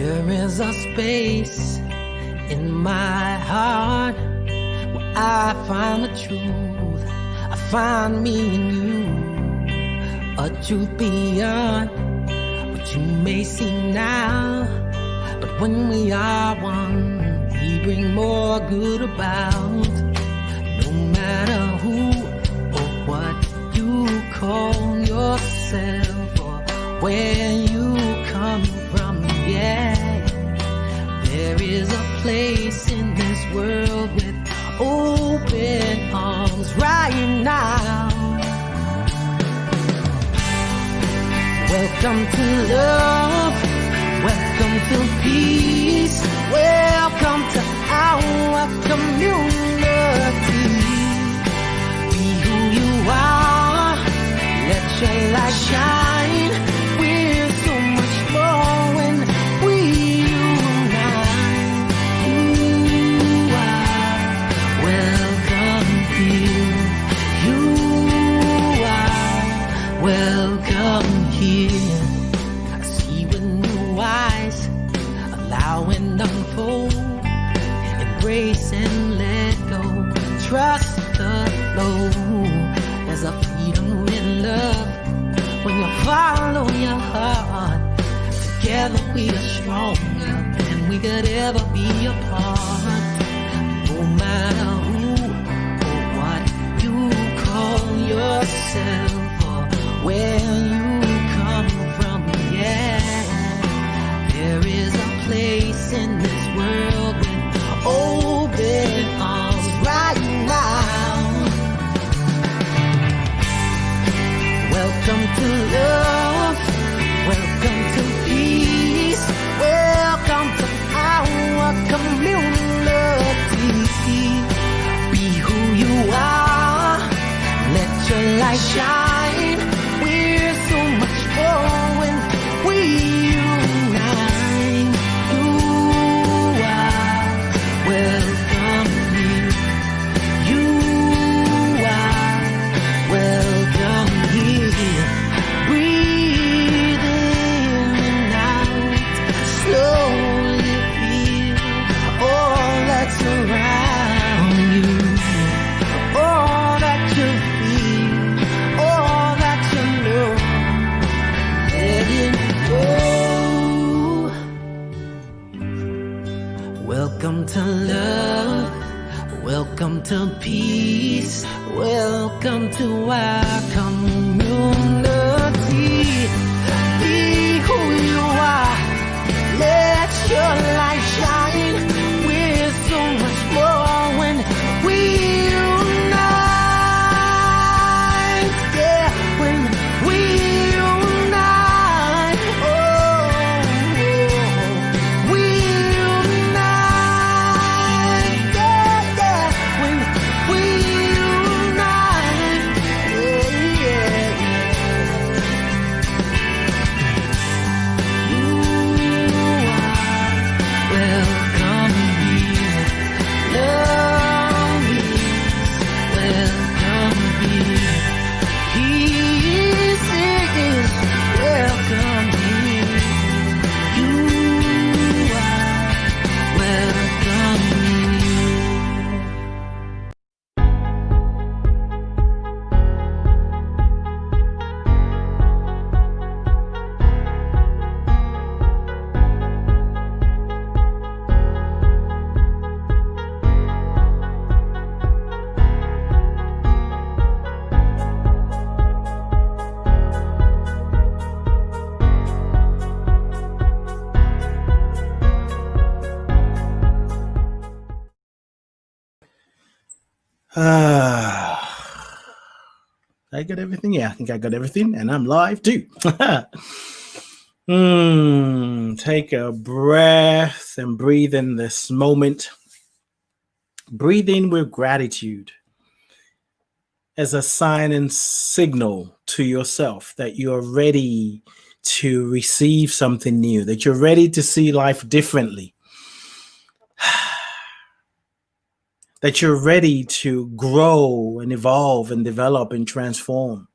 There is a space in my heart where I find the truth. I find me in you, a truth beyond what you may see now. But when we are one, we bring more good about. No matter who or what you call yourself or where you come from, yeah. There is a place in this world with open arms right now. Welcome to love, welcome to peace, welcome to our community. Be who you are, let your light shine. We're so much more when we unite. You are welcome here. You are welcome here. I see with new eyes, allow and unfold, embrace and let go, trust the flow. There's a freedom in love when you follow your heart. Together we are stronger than we could ever be apart. No matter who or what you call yourself or where you come from, yeah. There is a place in this world with open arms right now. Welcome to love, welcome to peace, welcome to our community. Be who you are, let your light shine. We're so much more when we unite. You are welcome here. You are welcome here. Breathe in and out, slowly feel all that's around you, all that you feel, all that you know. Let it go. Welcome to love, welcome to peace, welcome to our community. Be who you are, let your light shine. We're so much more when we unite, yeah, when we unite, oh, we unite, yeah, yeah, when we unite, yeah, yeah. You are welcome here. Love is welcome here. Peace is welcome here. You are welcome here. I got everything? Yeah, I think I got everything, and I'm live too. Take a breath and breathe in this moment. Breathe in with gratitude as a sign and signal to yourself that you're ready to receive something new, that you're ready to see life differently, that you're ready to grow and evolve and develop and transform.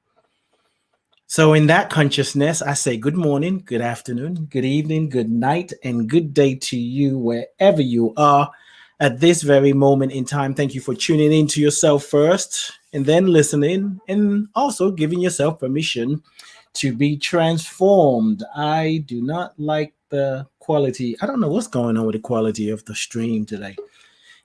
So in that consciousness, I say good morning, good afternoon, good evening, good night, and good day to you wherever you are at this very moment in time. Thank you for tuning in to yourself first and then listening and also giving yourself permission to be transformed. I do not like the quality. I don't know what's going on with the quality of the stream today.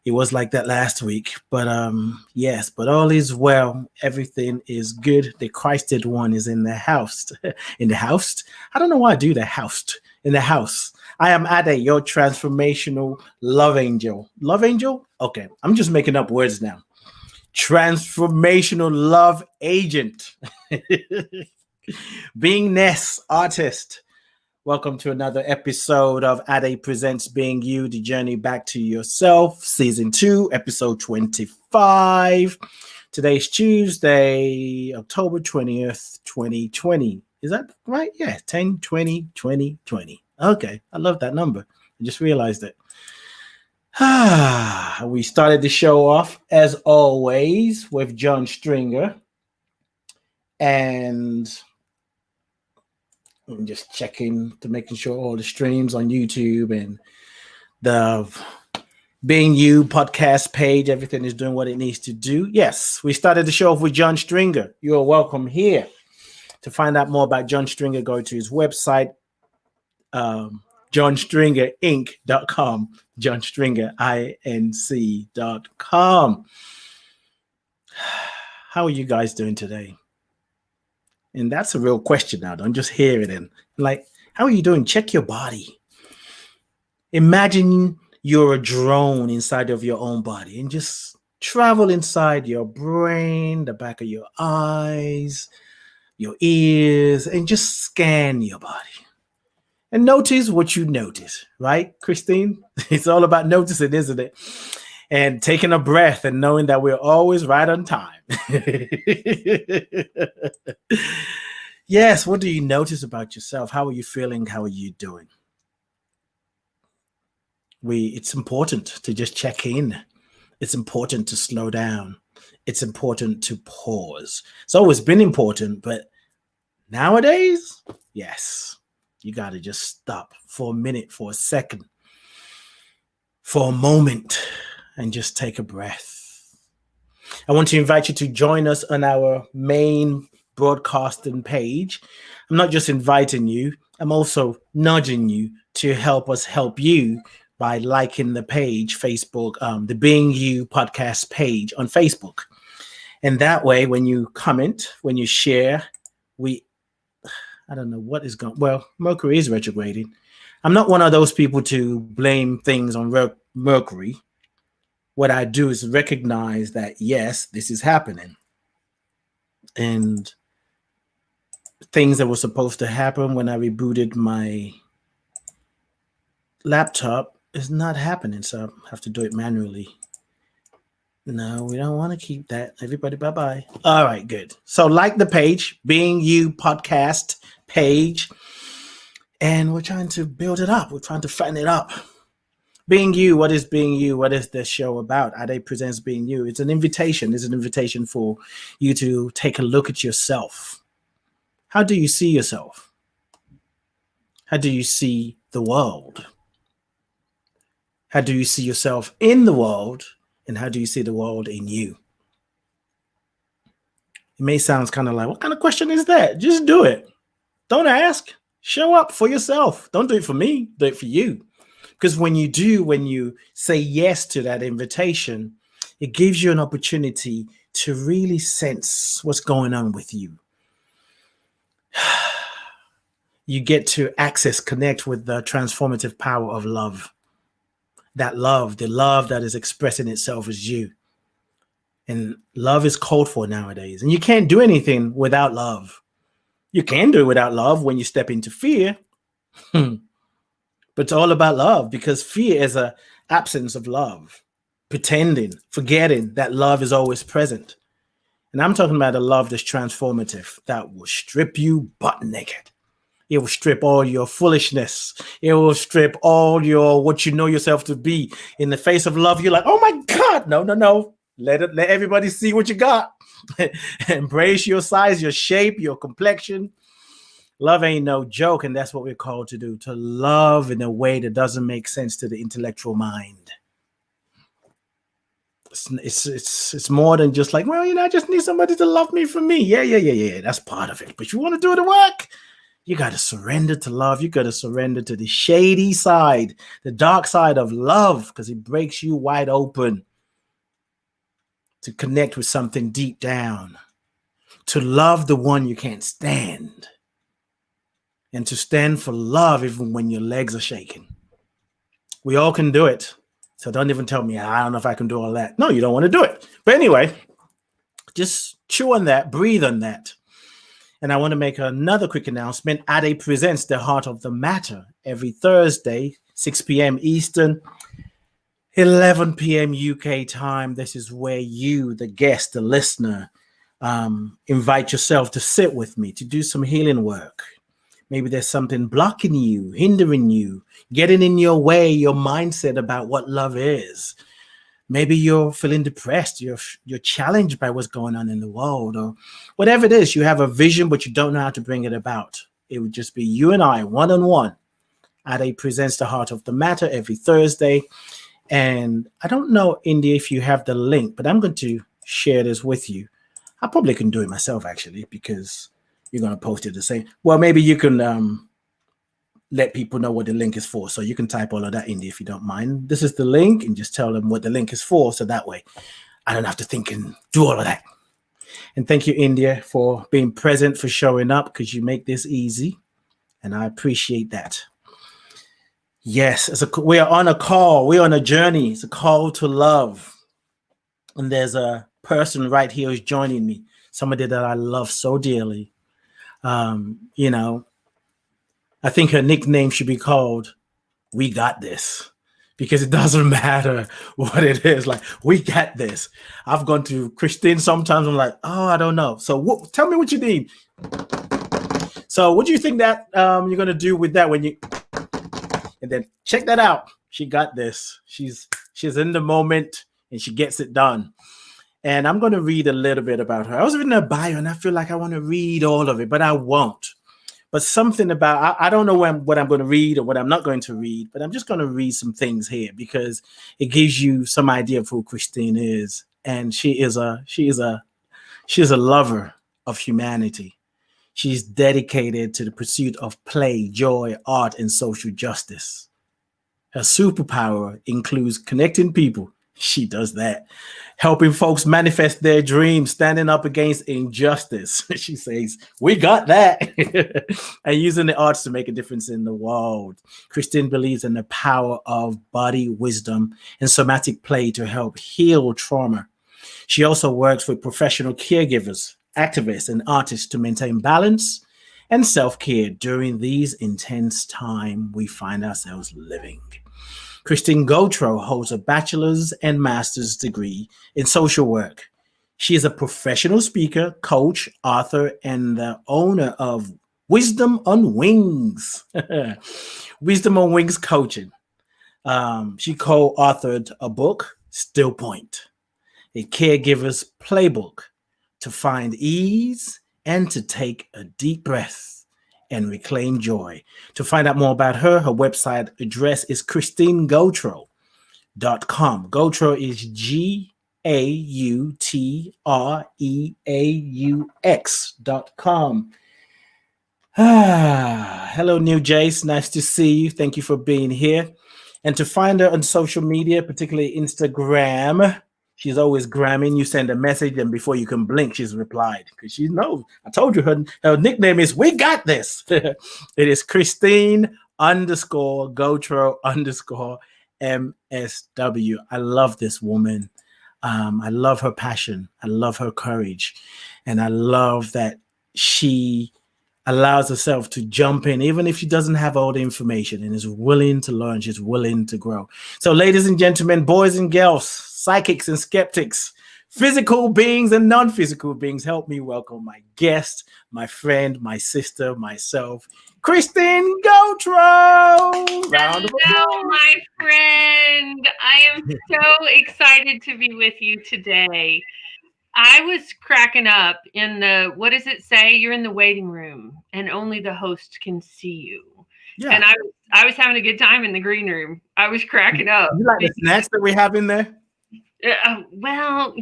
It was like that last week, but yes, but all is well. Everything is good. The Christed one is in the house. In the house. I don't know why I do the house. In the house. I am Ade, your transformational love angel. Love angel? Okay, I'm just making up words now. Transformational love agent. Beingness artist. Welcome to another episode of Ade Presents Being You, The Journey Back to Yourself, Season 2, Episode 25. Today's Tuesday, October 20th, 2020. Is that right? Yeah, 10-20-20-20. Okay, I love that number. I just realized it. We started the show off, as always, with John Stringer. And I'm just checking to making sure all the streams on YouTube and the Being You podcast page, everything is doing what it needs to do. Yes, we started the show off with John Stringer. You are welcome here. To find out more about John Stringer, go to his website, johnstringerinc.com, johnstringerinc.com. How are you guys doing today? And that's a real question now. Don't just hear it and like, how are you doing? Check your body. Imagine you're a drone inside of your own body and just travel inside your brain, the back of your eyes, your ears, and just scan your body. And notice what you notice, right, Christine? It's all about noticing, isn't it? And taking a breath and knowing that we're always right on time. Yes, what do you notice about yourself? How are you feeling? How are you doing? It's important to just check in. It's important to slow down. It's important to pause. It's always been important, but nowadays, yes, you got to just stop for a minute, for a second, for a moment, and just take a breath. I want to invite you to join us on our main broadcasting page. I'm not just inviting you, I'm also nudging you to help us help you by liking the page, Facebook, the Being You podcast page on Facebook. And that way, when you comment, when you share, I don't know what is going, well, Mercury is retrograding. I'm not one of those people to blame things on Mercury. What I do is recognize that, yes, this is happening. And things that were supposed to happen when I rebooted my laptop is not happening. So I have to do it manually. No, we don't want to keep that. Everybody, bye-bye. All right, good. So like the page, Being You podcast page. And we're trying to build it up. We're trying to fatten it up. Being You, what is Being You? What is this show about? Ade Presents Being You. It's an invitation. It's an invitation for you to take a look at yourself. How do you see yourself? How do you see the world? How do you see yourself in the world? And how do you see the world in you? It may sound kind of like, what kind of question is that? Just do it. Don't ask. Show up for yourself. Don't do it for me. Do it for you. Because when you say yes to that invitation, it gives you an opportunity to really sense what's going on with you. You get to connect with the transformative power of love. That love, the love that is expressing itself as you. And love is called for nowadays. And you can't do anything without love. You can do it without love when you step into fear. But it's all about love, because fear is an absence of love, pretending, forgetting that love is always present. And I'm talking about a love that's transformative, that will strip you butt naked. It will strip all your foolishness. It will strip all your what you know yourself to be. In the face of love, you're like, oh my God, no. Let everybody see what you got. Embrace your size, your shape, your complexion. Love ain't no joke, and that's what we're called to do, to love in a way that doesn't make sense to the intellectual mind. It's more than just like, well, I just need somebody to love me for me. Yeah. That's part of it. But you want to do the work, you got to surrender to love. You got to surrender to the shady side, the dark side of love, because it breaks you wide open to connect with something deep down, to love the one you can't stand, and to stand for love even when your legs are shaking. We all can do it. So don't even tell me, I don't know if I can do all that. No, you don't want to do it. But anyway, just chew on that, breathe on that. And I want to make another quick announcement. Ade presents The Heart of the Matter every Thursday, 6 p.m. Eastern, 11 p.m. UK time. This is where you, the guest, the listener, invite yourself to sit with me, to do some healing work. Maybe there's something blocking you, hindering you, getting in your way, your mindset about what love is. Maybe you're feeling depressed. You're challenged by what's going on in the world, or whatever it is. You have a vision, but you don't know how to bring it about. It would just be you and I, one-on-one. Ade presents The Heart of the Matter every Thursday. And I don't know, India, if you have the link, but I'm going to share this with you. I probably can do it myself, actually, because you're going to post it the same. Well, maybe you can let people know what the link is for. So you can type all of that in there if you don't mind. This is the link, and just tell them what the link is for. So that way I don't have to think and do all of that. And thank you, India, for being present, for showing up, because you make this easy. And I appreciate that. Yes, we are on a call. We're on a journey. It's a call to love. And there's a person right here who's joining me, somebody that I love so dearly. I think her nickname should be called We Got This, because it doesn't matter what it is. Like, we got this. I've gone to Christine sometimes. I'm like, oh, I don't know. So tell me what you need. So what do you think that you're going to do with that when you, and then check that out. She got this. She's in the moment and she gets it done. And I'm going to read a little bit about her. I was reading her bio and I feel like I want to read all of it, but I won't. But something about, I don't know what I'm going to read or what I'm not going to read, but I'm just going to read some things here because it gives you some idea of who Christine is. And she is a lover of humanity. She's dedicated to the pursuit of play, joy, art, and social justice. Her superpower includes connecting people. She does that. Helping folks manifest their dreams, standing up against injustice. She says, we got that. And using the arts to make a difference in the world. Christine believes in the power of body wisdom and somatic play to help heal trauma. She also works with professional caregivers, activists, and artists to maintain balance and self-care during these intense times we find ourselves living. Christine Gautreaux holds a bachelor's and master's degree in social work. She is a professional speaker, coach, author, and the owner of Wisdom on Wings. Wisdom on Wings Coaching. She co-authored a book, Still Point, a caregiver's playbook to find ease and to take a deep breath and reclaim joy. To find out more about her website address is christinegautreaux.com. Gautreaux is GAUTREAUX.com. Hello, New Jace. Nice to see you. Thank you for being here. And to find her on social media, particularly Instagram, she's always gramming. You send a message, and before you can blink, she's replied. Because she knows. I told you her nickname is We Got This. It is Christine_Gautreaux_MSW. I love this woman. I love her passion. I love her courage. And I love that she allows herself to jump in, even if she doesn't have all the information, and is willing to learn. She's willing to grow. So, ladies and gentlemen, boys and girls, psychics and skeptics, physical beings and non-physical beings, help me welcome my guest, my friend, my sister, myself, Christine Gautreaux. Hello, my friend. I am so excited to be with you today. I was cracking up in the, what does it say? You're in the waiting room and only the host can see you. Yeah. And I was having a good time in the green room. I was cracking up. You like the snacks that we have in there? Well,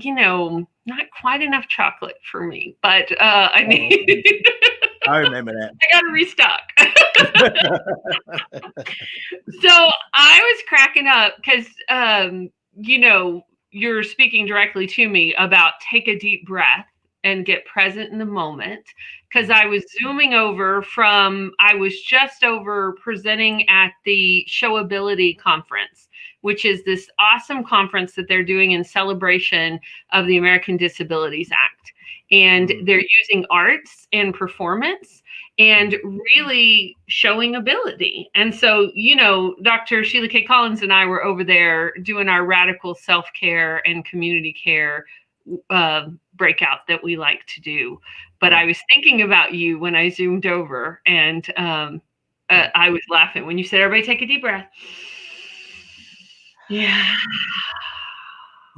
not quite enough chocolate for me, but I need. I remember that. I got to restock. So I was cracking up because, you're speaking directly to me about take a deep breath and get present in the moment. Because I was zooming over I was just over presenting at the Showability Conference, which is this awesome conference that they're doing in celebration of the American Disabilities Act. And they're using arts and performance and really showing ability. And so, Dr. Sheila K. Collins and I were over there doing our radical self-care and community care breakout that we like to do. But I was thinking about you when I zoomed over, and I was laughing when you said, everybody take a deep breath. Yeah.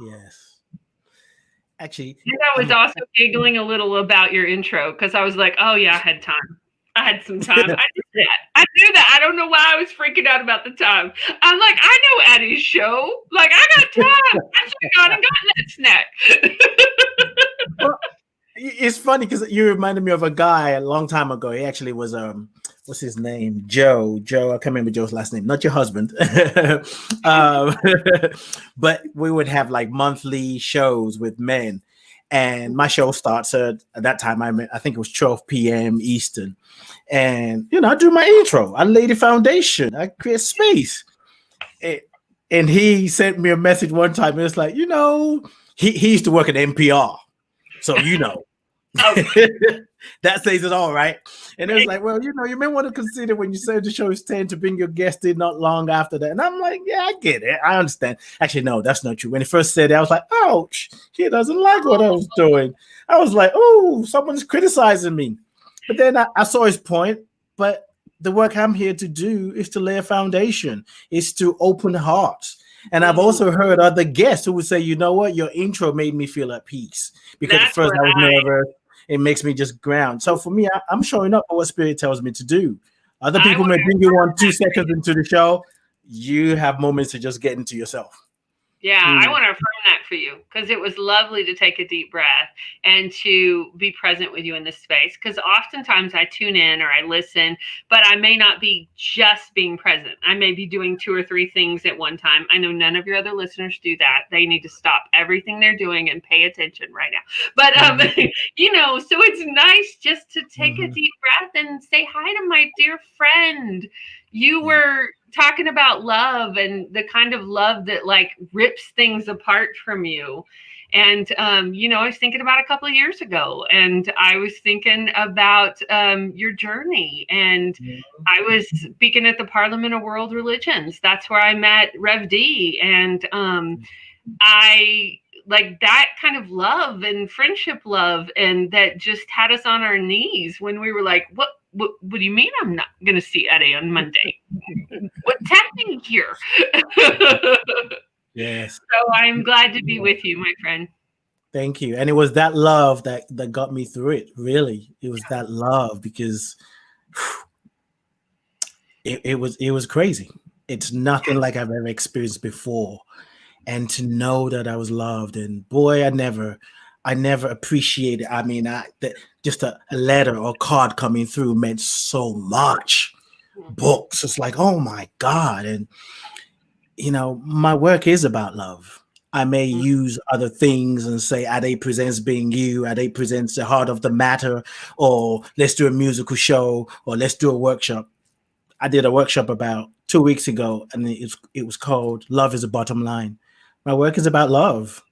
Yes. Actually, and I was also giggling a little about your intro because I was like, oh yeah, I had time. I had some time. I knew that. I don't know why I was freaking out about the time. I'm like, I know Addie's show. Like, I got time. I should have gone and gotten that snack. Well, it's funny because you reminded me of a guy a long time ago. He actually was what's his name? Joe. I can't remember Joe's last name. Not your husband. But we would have like monthly shows with men. And my show starts at that time. I think it was 12 p.m. Eastern. And, I do my intro. I lay the foundation. I create space. And he sent me a message one time. And it's like, he used to work at NPR. So, that says it all, right? And it was like, well, you may want to consider when you say the show is 10 to bring your guest in not long after that. And I'm like, yeah, I get it. I understand. Actually, no, that's not true. When he first said it, I was like, ouch, he doesn't like what I was doing. I was like, oh, someone's criticizing me. But then I saw his point. But the work I'm here to do is to lay a foundation, is to open hearts. And I've also heard other guests who would say, you know what, your intro made me feel at peace. Because at first I was nervous. It makes me just ground. So for me, I'm showing up for what Spirit tells me to do. Other people may bring you on 2 seconds into the show. You have moments to just get into yourself. Yeah, I want to affirm that for you because it was lovely to take a deep breath and to be present with you in this space. Because oftentimes I tune in or I listen, but I may not be just being present. I may be doing 2 or 3 things at one time. I know none of your other listeners do that. They need to stop everything they're doing and pay attention right now. But, so it's nice just to take a deep breath and say hi to my dear friend. You were talking about love and the kind of love that like rips things apart from you. And, I was thinking about a couple of years ago and I was thinking about your journey. And I was speaking at the Parliament of World Religions. That's where I met Rev D. And I like that kind of love and friendship love. And that just had us on our knees when we were like, what do you mean I'm not going to see Eddie on Monday? What's happening here? Yes. So I'm glad to be with you, my friend. Thank you. And it was that love that got me through it. Really. It was that love because it was crazy. It's nothing like I've ever experienced before. And to know that I was loved, and boy, I never appreciated. I mean, just a letter or card coming through meant so much. Books, it's like, oh my God. And, my work is about love. I may use other things and say, Ade presents being you, Ade presents the heart of the matter, or let's do a musical show, or let's do a workshop. I did a workshop about 2 weeks ago, and it was called Love is the Bottom Line. My work is about love.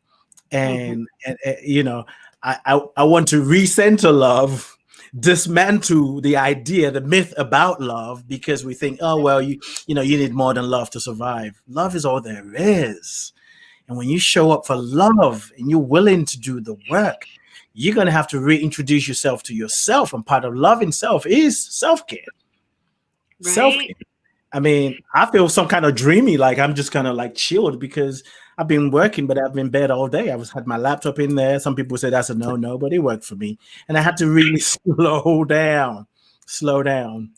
And I want to recenter love, dismantle the idea, the myth about love, because we think, oh, well, you need more than love to survive. Love is all there is. And when you show up for love and you're willing to do the work, you're going to have to reintroduce yourself to yourself. And part of loving self is self-care. Right. Self-care. I mean, I feel some kind of dreamy, like I'm just kind of like chilled because I've been working, but I've been in bed all day. Had my laptop in there. Some people say that's a no, but it worked for me. And I had to really slow down.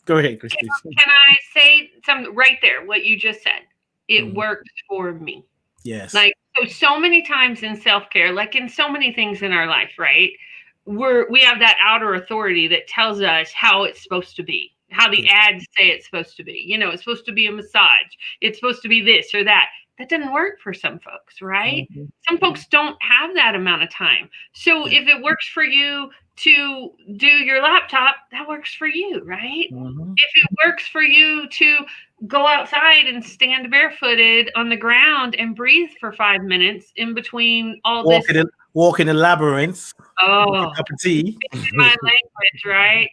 Go ahead, Christy. Can I say something right there? What you just said, it worked for me. Yes. Like so many times in self-care, like in so many things in our life, right? We have that outer authority that tells us how it's supposed to be, how the ads say it's supposed to be. You know, it's supposed to be a massage. It's supposed to be this or that. That doesn't work for some folks, right? Some folks don't have that amount of time. So if it works for you to do your laptop, that works for you, right? If it works for you to go outside and stand barefooted on the ground and breathe for 5 minutes in between all walk in the labyrinth. Oh, cup of tea. My language, right?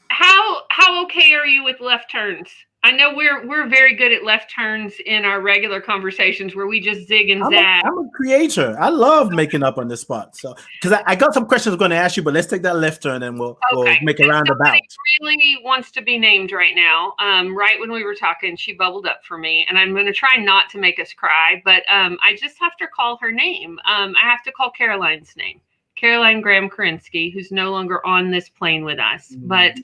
How okay are you with left turns? I know we're very good at left turns in our regular conversations where we just zig and zag. I'm a creator. I love making up on the spot. So, because I got some questions I'm going to ask you, but let's take that left turn and we'll make a roundabout. Really wants to be named right now. Right when we were talking, she bubbled up for me, and I'm going to try not to make us cry, but I just have to call her name. I have to call Caroline's name. Caroline Graham Karinsky, who's no longer on this plane with us. But,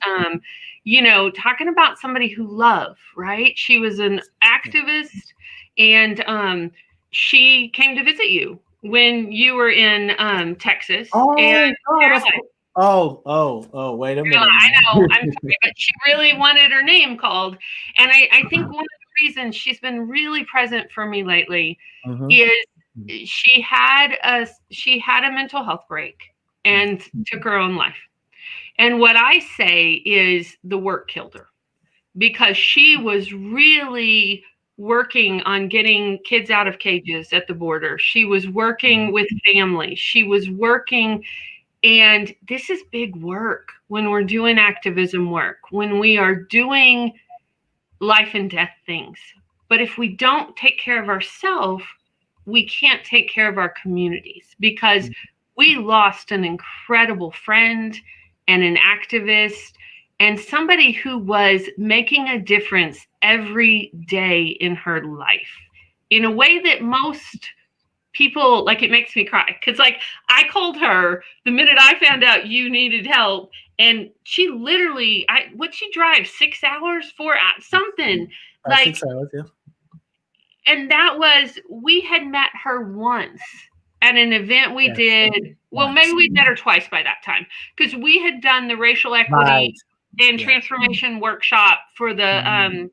you know, talking about somebody who loved, right? She was an activist, and she came to visit you when you were in Texas. Wait a minute. I know, I'm sorry, but she really wanted her name called. And I think one of the reasons she's been really present for me lately is she had a mental health break and took her own life. And what I say is the work killed her, because she was really working on getting kids out of cages at the border. She was working with families. She was working, and this is big work when we're doing activism work, when we are doing life and death things. But if we don't take care of ourselves, we can't take care of our communities, because we lost an incredible friend and an activist and somebody who was making a difference every day in her life in a way that most people, like, it makes me cry. Because, like, I called her the minute I found out you needed help, and she literally, what'd she drive? 6 hours, 4 hours, something. 6 hours, yeah. And that was, we had met her once at an event we did. Well, maybe we'd met her twice by that time, because we had done the racial equity and transformation workshop for the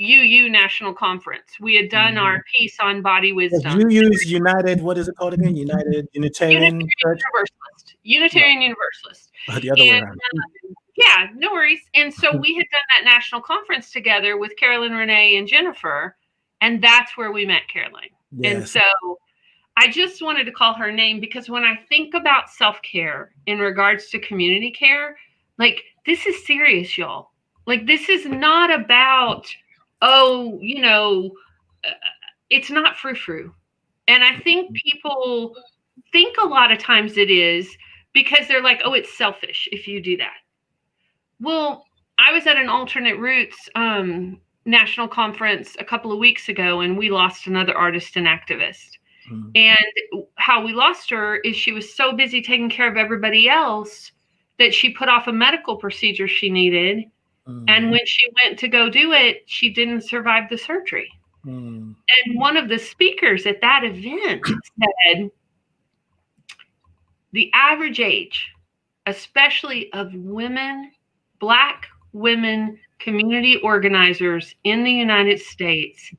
UU National Conference. We had done our piece on body wisdom. UU's United, what is it called again? Unitarian Universalist. Unitarian Universalist. The other way around. Yeah, no worries. And so we had done that national conference together with Carolyn, Renee, and Jennifer. And that's where we met Caroline. Yes. And so I just wanted to call her name, because when I think about self-care in regards to community care, like, this is serious, y'all. Like, this is not about, it's not frou-frou. And I think people think a lot of times it is, because they're like, oh, it's selfish if you do that. Well, I was at an alternate roots national conference a couple of weeks ago, and we lost another artist and activist. And how we lost her is she was so busy taking care of everybody else that she put off a medical procedure she needed. And when she went to go do it, she didn't survive the surgery. And one of the speakers at that event said, the average age, especially of women, Black women, community organizers in the United States,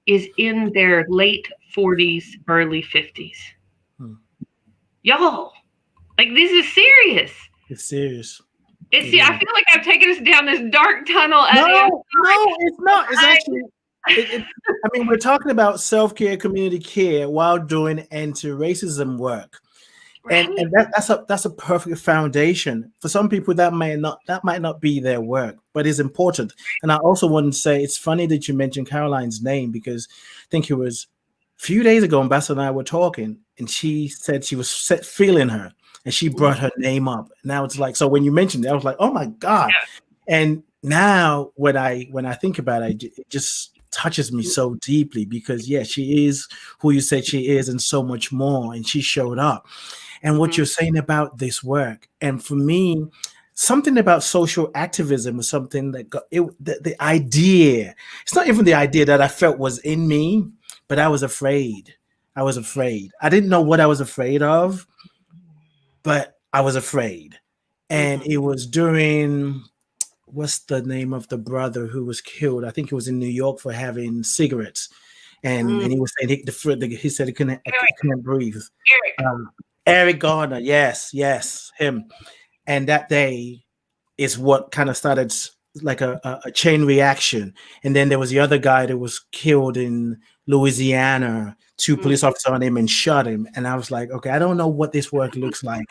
is in their late 40s, early 50s. Y'all, like, this is serious. It's serious. I feel like I've taken us down this dark tunnel. No, it's not. It's actually, I mean, we're talking about self-care, community care while doing anti-racism work. Right. And that's a perfect foundation. For some people, that might not be their work, but it's important. And I also want to say, it's funny that you mentioned Caroline's name, because I think it was a few days ago, Ambassador and I were talking, and she said she was feeling her, and she brought her name up. Now it's like, so when you mentioned it, I was like, oh my God. Yeah. And now when I think about it, it just touches me so deeply because yeah, she is who you said she is and so much more, and she showed up. And what you're saying about this work, and for me, something about social activism was something that got it, the idea. It's not even the idea that I felt was in me, but I was afraid. I was afraid. I didn't know what I was afraid of, but I was afraid. And it was during, what's the name of the brother who was killed? I think it was in New York for having cigarettes, and he was saying he said he couldn't breathe. Eric Garner, yes, him. And that day is what kind of started like a chain reaction. And then there was the other guy that was killed in Louisiana. Two police officers on him and shot him. And I was like, okay, I don't know what this work looks like,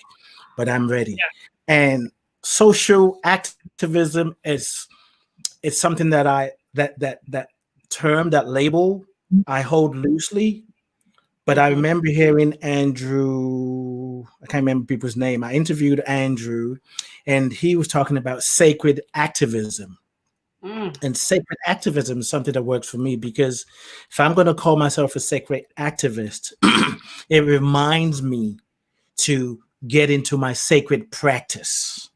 but I'm ready. Yeah. And social activism is it's something that that term, that label, I hold loosely. But I remember hearing Andrew, I can't remember people's name. I interviewed Andrew, and he was talking about sacred activism. And sacred activism is something that works for me because if I'm going to call myself a sacred activist, it reminds me to get into my sacred practice.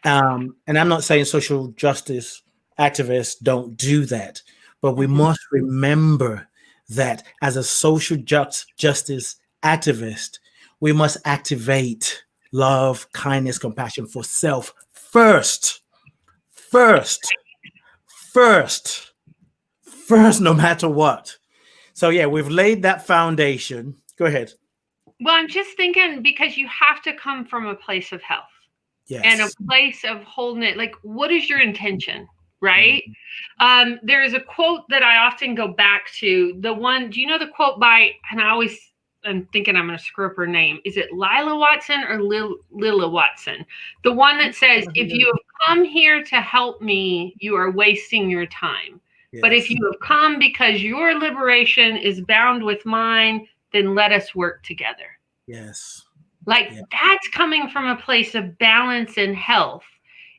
And I'm not saying social justice activists don't do that, but we must remember that as a social justice activist, we must activate love, kindness, compassion for self first, no matter what. So yeah, we've laid that foundation. Go ahead. Well, I'm just thinking because you have to come from a place of health. Yes. And a place of wholeness. Like, what is your intention? Right? There is a quote that I often go back to. The one, do you know the quote by, and I'm thinking I'm going to screw up her name. Is it Lila Watson or Lila Watson? The one that says, if you have come here to help me, you are wasting your time. Yes. But if you have come because your liberation is bound with mine, then let us work together. Yes. Like that's coming from a place of balance and health.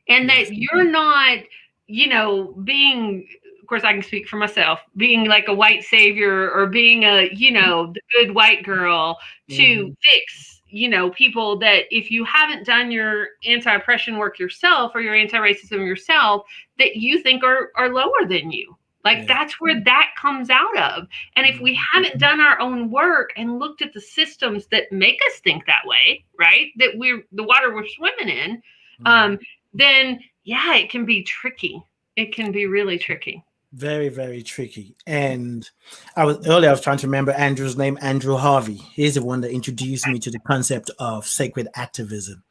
And that you're not, being, of course I can speak for myself, being like a white savior or being a, the good white girl to fix, people that if you haven't done your anti-oppression work yourself or your anti-racism yourself, that you think are lower than you. Like that's where that comes out of. And if we haven't done our own work and looked at the systems that make us think that way, right, that we're the water we're swimming in, then it can be tricky. It can be really tricky. Very, very tricky. And I was trying to remember Andrew's name, Andrew Harvey. He's the one that introduced me to the concept of sacred activism.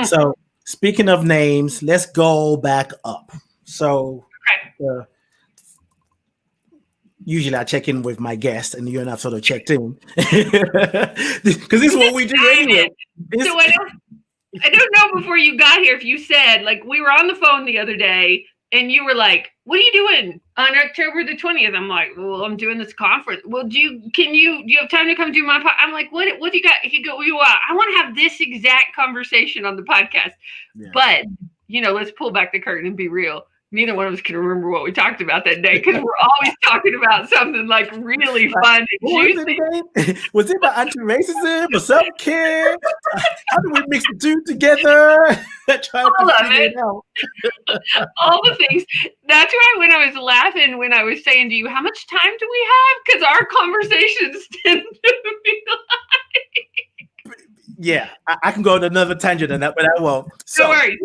So speaking of names, let's go back up. So usually I check in with my guest, and you and I've sort of checked in because this is what we do anyway. So I don't know before you got here if you said, like, we were on the phone the other day and you were like, what are you doing on October the 20th? I'm like, well, I'm doing this conference. Well, do you have time to come do my podcast? I'm like, what do you got? He go, I want to have this exact conversation on the podcast. Yeah. But, let's pull back the curtain and be real. Neither one of us can remember what we talked about that day because we're always talking about something like really fun and juicy. Was it about anti-racism or self-care? How do we mix the two together? All of it. All the things. That's why when I was laughing, when I was saying to you, how much time do we have? Because our conversations tend to be like... Yeah, I can go on another tangent on that, but I won't. So, don't worry.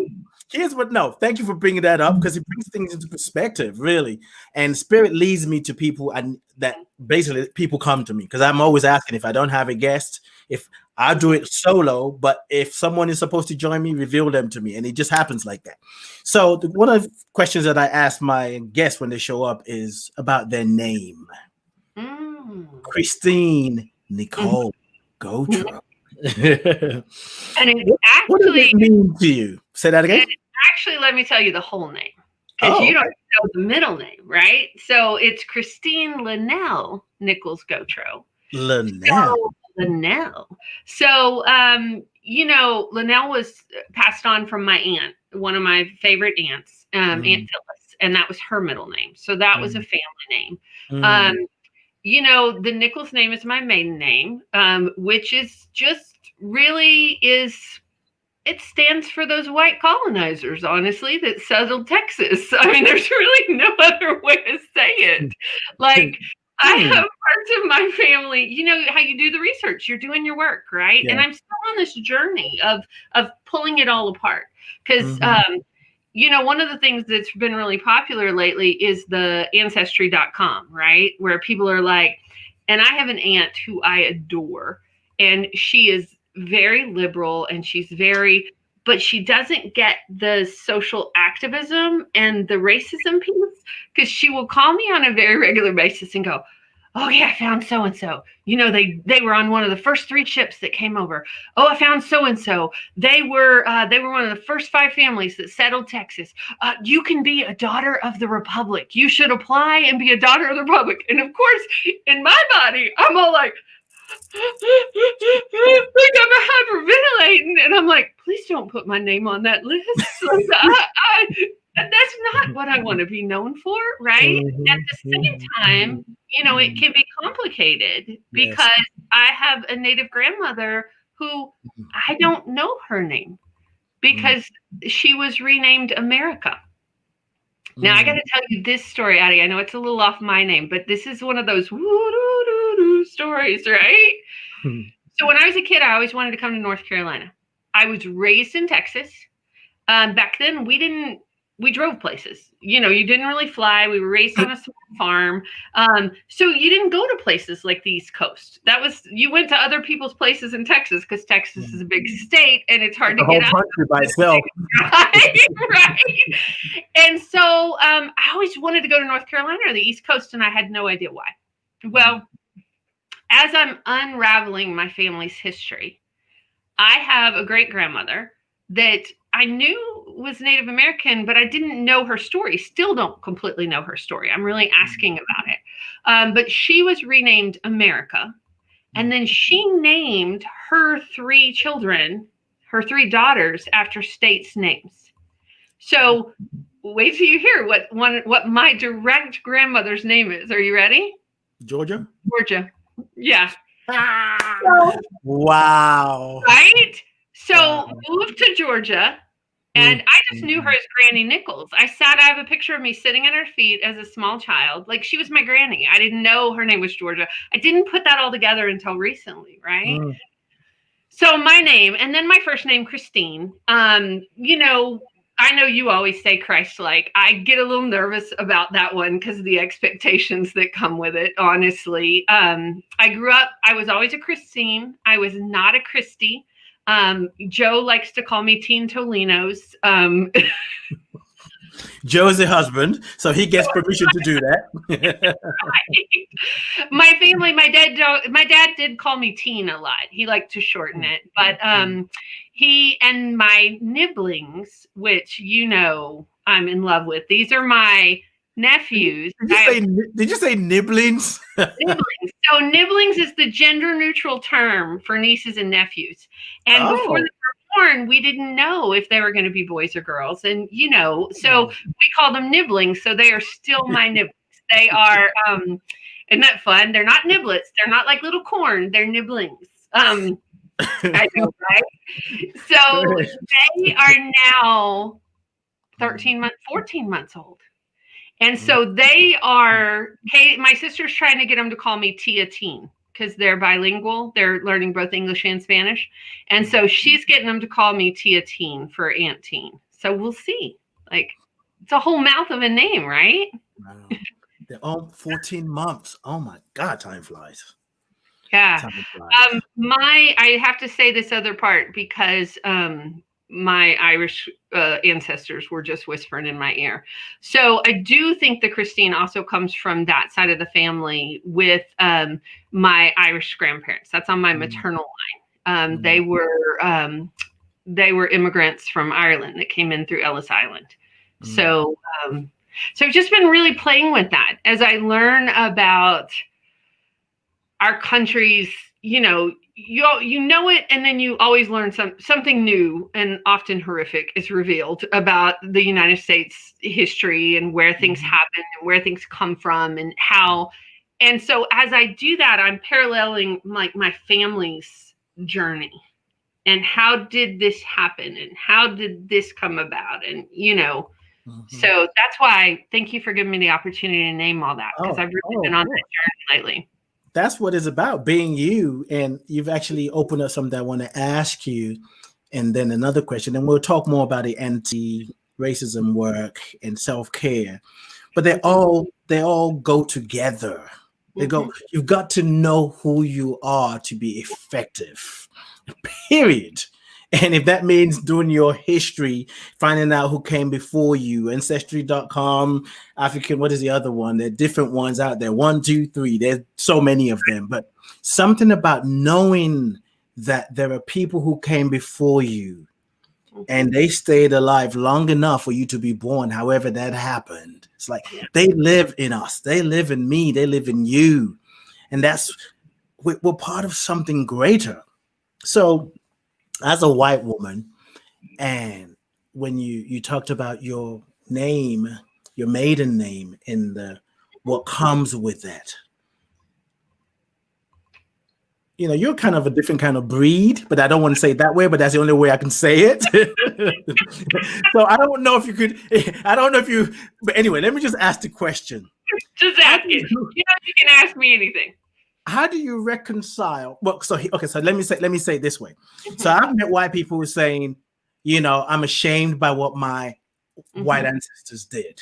Thank you for bringing that up because it brings things into perspective, really. And spirit leads me to people, and that basically people come to me because I'm always asking if I don't have a guest, if I do it solo, but if someone is supposed to join me, reveal them to me. And it just happens like that. So one of the questions that I ask my guests when they show up is about their name. Christine Nicole Gautreaux. And what does it mean to you? Say that again. Actually, let me tell you the whole name because you don't know the middle name, right? So it's Christine Linnell Nichols Gautreaux. Linnell. So, Linnell was passed on from my aunt, one of my favorite aunts. Aunt Phyllis, and that was her middle name. So that was a family name. You know, the Nichols name is my maiden name, which is just really it stands for those white colonizers, honestly, that settled Texas. I mean, there's really no other way to say it. Like, I have parts of my family, you know, how you do the research, you're doing your work, right? Yeah. And I'm still on this journey of pulling it all apart. Because, you know, one of the things that's been really popular lately is the ancestry.com, right? Where people are like, and I have an aunt who I adore, and she is very liberal, and but she doesn't get the social activism and the racism piece, because she will call me on a very regular basis and go, oh yeah, I found so-and-so. You know, they were on one of the first 3 ships that came over. Oh, I found so-and-so. They were one of the first 5 families that settled Texas. You can be a daughter of the Republic. You should apply and be a daughter of the Republic. And of course, in my body, I'm all like, I'm hyperventilating, and I'm like, please don't put my name on that list. That's not what I want to be known for, right? At the same time, you know, it can be complicated because I have a Native grandmother who I don't know her name because she was renamed America. Now, I got to tell you this story, Addie. I know it's a little off my name, but this is one of those stories, right? So when I was a kid, I always wanted to come to North Carolina. I was raised in Texas. Back then, we drove places. You know, you didn't really fly. We were raised on a small farm. So you didn't go to places like the East Coast. You went to other people's places in Texas because Texas is a big state and it's hard to get out. Country by itself. Right. And so I always wanted to go to North Carolina or the East Coast, and I had no idea why. Well, as I'm unraveling my family's history, I have a great grandmother that I knew was Native American, but I didn't know her story. Still don't completely know her story. I'm really asking about it. But she was renamed America. And then she named her 3 children, her 3 daughters, after states' names. So wait till you hear what my direct grandmother's name is. Are you ready? Georgia? Georgia. Yeah. Wow. Right? So moved to Georgia, and I just knew her as Granny Nichols. I have a picture of me sitting at her feet as a small child. Like, she was my granny. I didn't know her name was Georgia. I didn't put that all together until recently, right? So my name, and then my first name, Christine. You know, I know you always say Christ-like. I get a little nervous about that one because of the expectations that come with it, honestly. I grew up, I was always a Christine. I was not a Christy. Joe likes to call me Teen Tolinos. Joe's the husband, so he gets permission to do that. Right. My family, my dad did call me Teen a lot. He liked to shorten it, but he and my nibblings, which you know I'm in love with. These are my nephews. Did you say nibblings? Nibblings. So nibblings is the gender neutral term for nieces and nephews. And before they were born, we didn't know if they were going to be boys or girls. And, you know, so we call them nibblings. So they are still my nibblings. They are, isn't that fun? They're not niblets. They're not like little corn. They're nibblings. I know, right? So they are now 14 months old. And so they are, my sister's trying to get them to call me Tia Teen because they're bilingual. They're learning both English and Spanish. And so she's getting them to call me Tia Teen for Aunt Teen. So we'll see. Like, it's a whole mouth of a name, right? Wow. They're all 14 months. Oh my God, time flies. Yeah. I have to say this other part because my Irish ancestors were just whispering in my ear. So I do think the Christine also comes from that side of the family with my Irish grandparents. That's on my maternal line. They were immigrants from Ireland that came in through Ellis Island. So I've just been really playing with that as I learn about our country's, you know, you know it, and then you always learn something new, and often horrific is revealed about the United States history and where things happen and where things come from and how. And so as I do that, I'm paralleling like my family's journey and how did this happen and how did this come about, and so that's why thank you for giving me the opportunity to name all that, because I've really been on that journey lately. That's what it's about, being you. And you've actually opened up something I want to ask you. And then another question, and we'll talk more about the anti-racism work and self-care. But they all go together. They go, you've got to know who you are to be effective, period. And if that means doing your history, finding out who came before you, ancestry.com, African, what is the other one? There are different ones out there. 1, 2, 3. There's so many of them. But something about knowing that there are people who came before you and they stayed alive long enough for you to be born, however that happened. It's like they live in us. They live in me. They live in you. And we're part of something greater. So as a white woman, and when you talked about your name, your maiden name, and what comes with that, you're kind of a different kind of breed, but I don't want to say it that way, but that's the only way I can say it. So I don't know if you, but anyway, let me just ask the question. Just ask it. You can ask me anything. How do you reconcile? Well, so let me say it this way. So I've met white people who are saying, I'm ashamed by what my white ancestors did.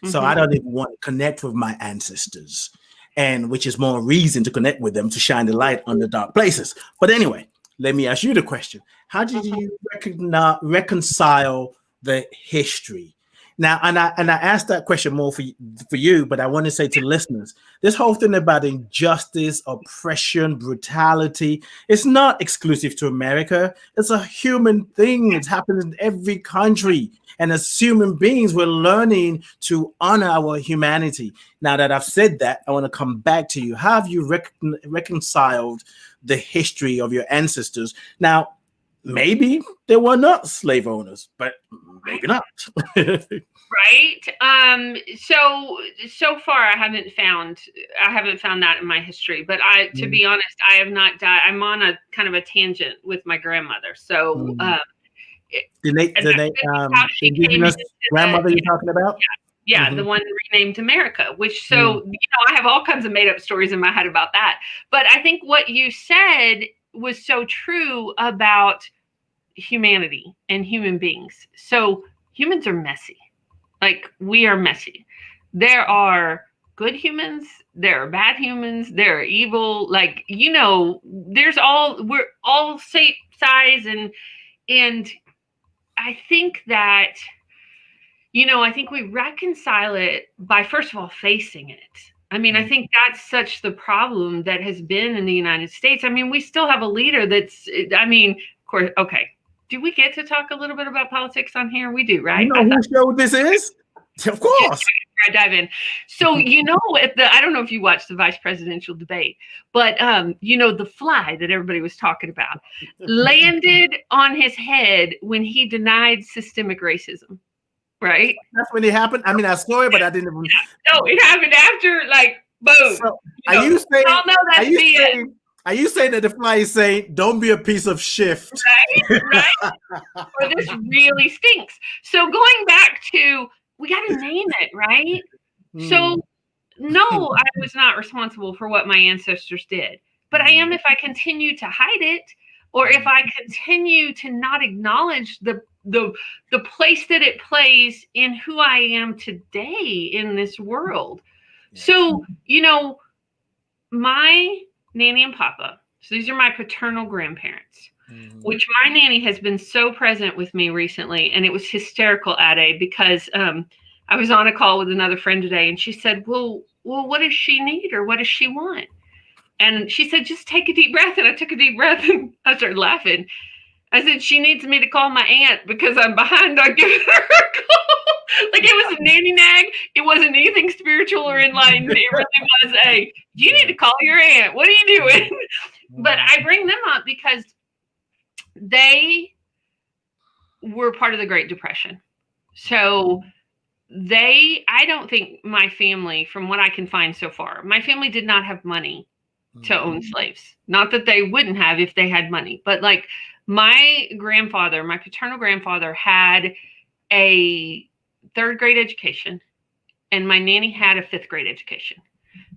So I don't even want to connect with my ancestors, and which is more reason to connect with them, to shine the light on the dark places. But anyway, let me ask you the question. How did you reconcile the history? Now, and I asked that question more for you, but I want to say to listeners, this whole thing about injustice, oppression, brutality, it's not exclusive to America. It's a human thing. It's happening in every country. And as human beings, we're learning to honor our humanity. Now that I've said that, I want to come back to you. How have you reconciled the history of your ancestors? Now, maybe they were not slave owners, but maybe not. Right. So far I haven't found that in my history, but to be honest, I have not died. I'm on a kind of a tangent with my grandmother. So the indigenous grandmother you're talking about? Yeah, the one renamed America, which I have all kinds of made up stories in my head about that. But I think what you said was so true about humanity and human beings. So humans are messy. Like, we are messy. There are good humans, there are bad humans, there are evil, like, we're all shape, size, and I think that, I think we reconcile it by, first of all, facing it. I mean, I think that's such the problem that has been in the United States. I mean, we still have a leader of course, okay. Do we get to talk a little bit about politics on here? We do, right? You know whose show this is? Of course. I dive in. So, I don't know if you watched the vice presidential debate, but, the fly that everybody was talking about landed on his head when he denied systemic racism, right? That's when it happened? I mean, I saw it, but I didn't even... No, it happened after, like, boom. So, are you saying that the fly is saying, don't be a piece of shift? Right? Or this really stinks. So going back to, we got to name it, right? So no, I was not responsible for what my ancestors did, but I am if I continue to hide it, or if I continue to not acknowledge the place that it plays in who I am today in this world. Yeah. So, my Nanny and Papa, so these are my paternal grandparents, which my nanny has been so present with me recently. And it was hysterical, Ade, because I was on a call with another friend today, and she said, well, what does she need, or what does she want? And she said, just take a deep breath. And I took a deep breath and I started laughing. I said, she needs me to call my aunt because I'm behind on giving her a call. Like, it was a nanny nag. It wasn't anything spiritual or enlightened. It really was you need to call your aunt. What are you doing? But I bring them up because they were part of the Great Depression. So I don't think my family, from what I can find so far, my family did not have money to own slaves. Not that they wouldn't have if they had money, but like my paternal grandfather had a 3rd grade education and my nanny had a 5th grade education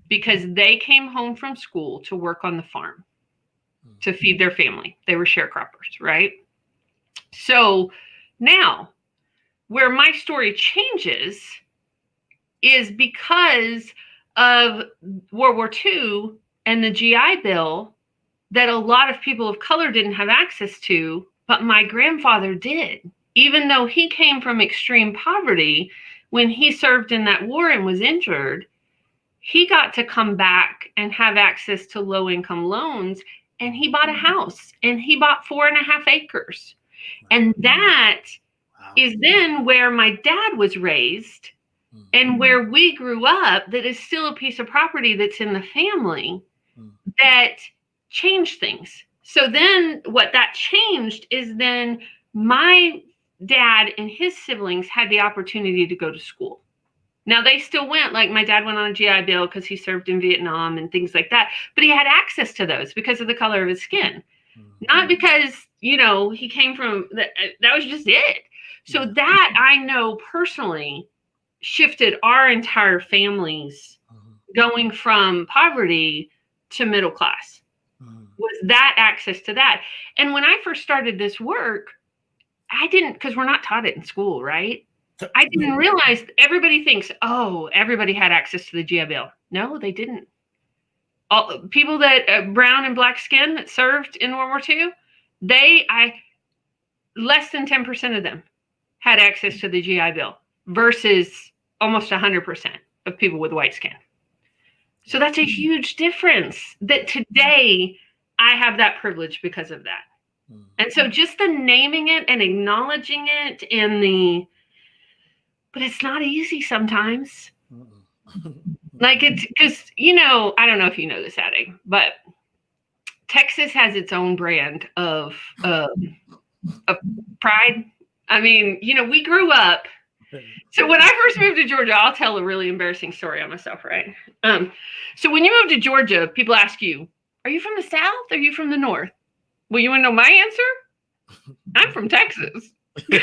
because they came home from school to work on the farm to feed their family. They were sharecroppers, right? So now where my story changes is because of World War II and the GI Bill that a lot of people of color didn't have access to, but my grandfather did. Even though he came from extreme poverty, when he served in that war and was injured, he got to come back and have access to low-income loans, and he bought a house, and he bought 4.5 acres. And that is then where my dad was raised and where we grew up, that is still a piece of property that's in the family that changed things. So then what that changed is then my dad and his siblings had the opportunity to go to school. Now they still went, like my dad went on a GI Bill because he served in Vietnam and things like that, but he had access to those because of the color of his skin, not because, he came from, that was just it. So that I know personally shifted our entire families going from poverty to middle class, was that access to that. And when I first started this work, I didn't, because we're not taught it in school, right? I didn't realize everybody thinks, oh, everybody had access to the GI Bill. No, they didn't. All people that brown and black skin that served in World War II, less than 10% of them had access to the GI Bill versus almost 100% of people with white skin. So that's a huge difference that today I have that privilege because of that. And so just the naming it and acknowledging it but it's not easy sometimes. Like it's because, I don't know if you know this, Ade, but Texas has its own brand of pride. I mean, we grew up. So when I first moved to Georgia, I'll tell a really embarrassing story on myself, right? So when you move to Georgia, people ask you, are you from the South? Or are you from the North? Well, you want to know my answer? I'm from Texas. I'm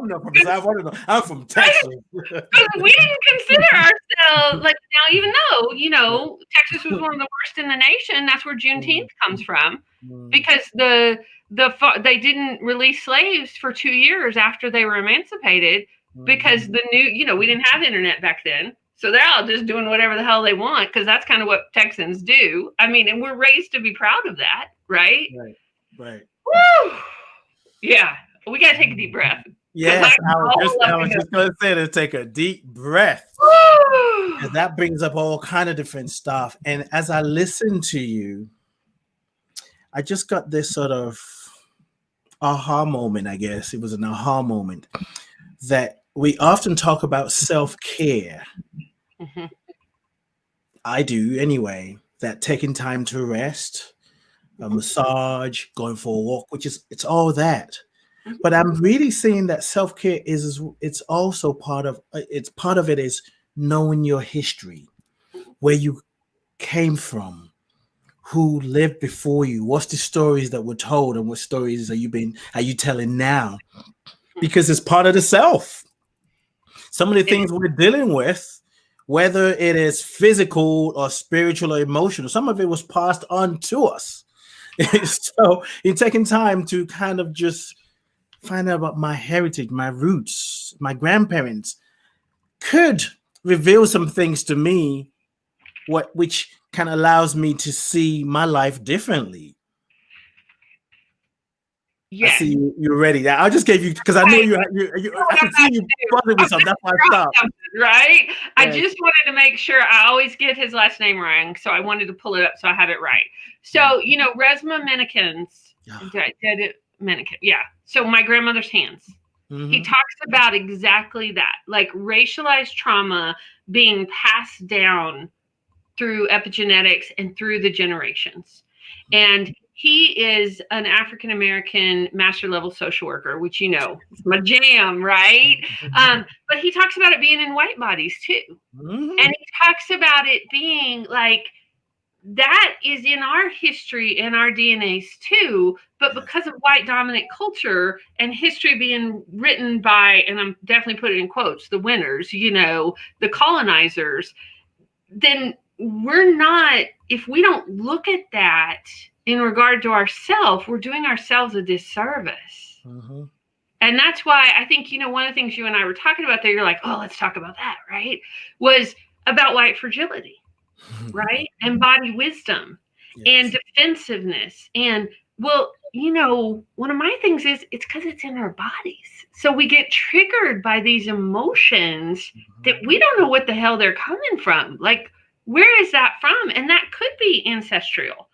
not from the South. I'm from Texas. Because we didn't consider ourselves, like now, even though, Texas was one of the worst in the nation, that's where Juneteenth comes from. Because they didn't release slaves for 2 years after they were emancipated because we didn't have internet back then. So they're all just doing whatever the hell they want because that's kind of what Texans do. I mean, and we're raised to be proud of that, right? Right. Woo! Yeah. We got to take a deep breath. Yes, I was just going to say to take a deep breath. Because that brings up all kind of different stuff. And as I listen to you, I just got this sort of aha moment, I guess. It was an aha moment that we often talk about self-care. I do anyway, that taking time to rest, a massage, going for a walk, it's all that. But I'm really seeing that self-care it's also part of it is knowing your history, where you came from, who lived before you, what's the stories that were told, and what stories are you telling now? Because it's part of the self. Some of the things we're dealing with, whether it is physical or spiritual or emotional, some of it was passed on to us. So in taking time to kind of just find out about my heritage, my roots, my grandparents could reveal some things to me, which kind of allows me to see my life differently. Yeah. I see you're ready. I just gave you because I know you. I can see you buzzing with something. That's why I stopped. Right. I just wanted to make sure I always get his last name wrong, so I wanted to pull it up so I have it right. So Resma Menakins, Menakin. Yeah. So my grandmother's hands. He talks about exactly that, like racialized trauma being passed down through epigenetics and through the generations. And he is an African-American master level social worker, which, you know, is my jam, right? But he talks about it being in white bodies too. And he talks about it being like, that is in our history and our DNAs too, but because of white dominant culture and history being written by, and I'm definitely putting in quotes, the winners, you know, the colonizers, then we're not, if we don't look at that in regard to ourselves, we're doing ourselves a disservice. And that's why I think, you know, one of the things you and I were talking about there, you're like, oh, let's talk about that, right? Was about white fragility. Right? And body wisdom and defensiveness. And well, you know, one of my things is it's because it's in our bodies. So we get triggered by these emotions that we don't know what the hell they're coming from. Like, where is that from? And that could be ancestral.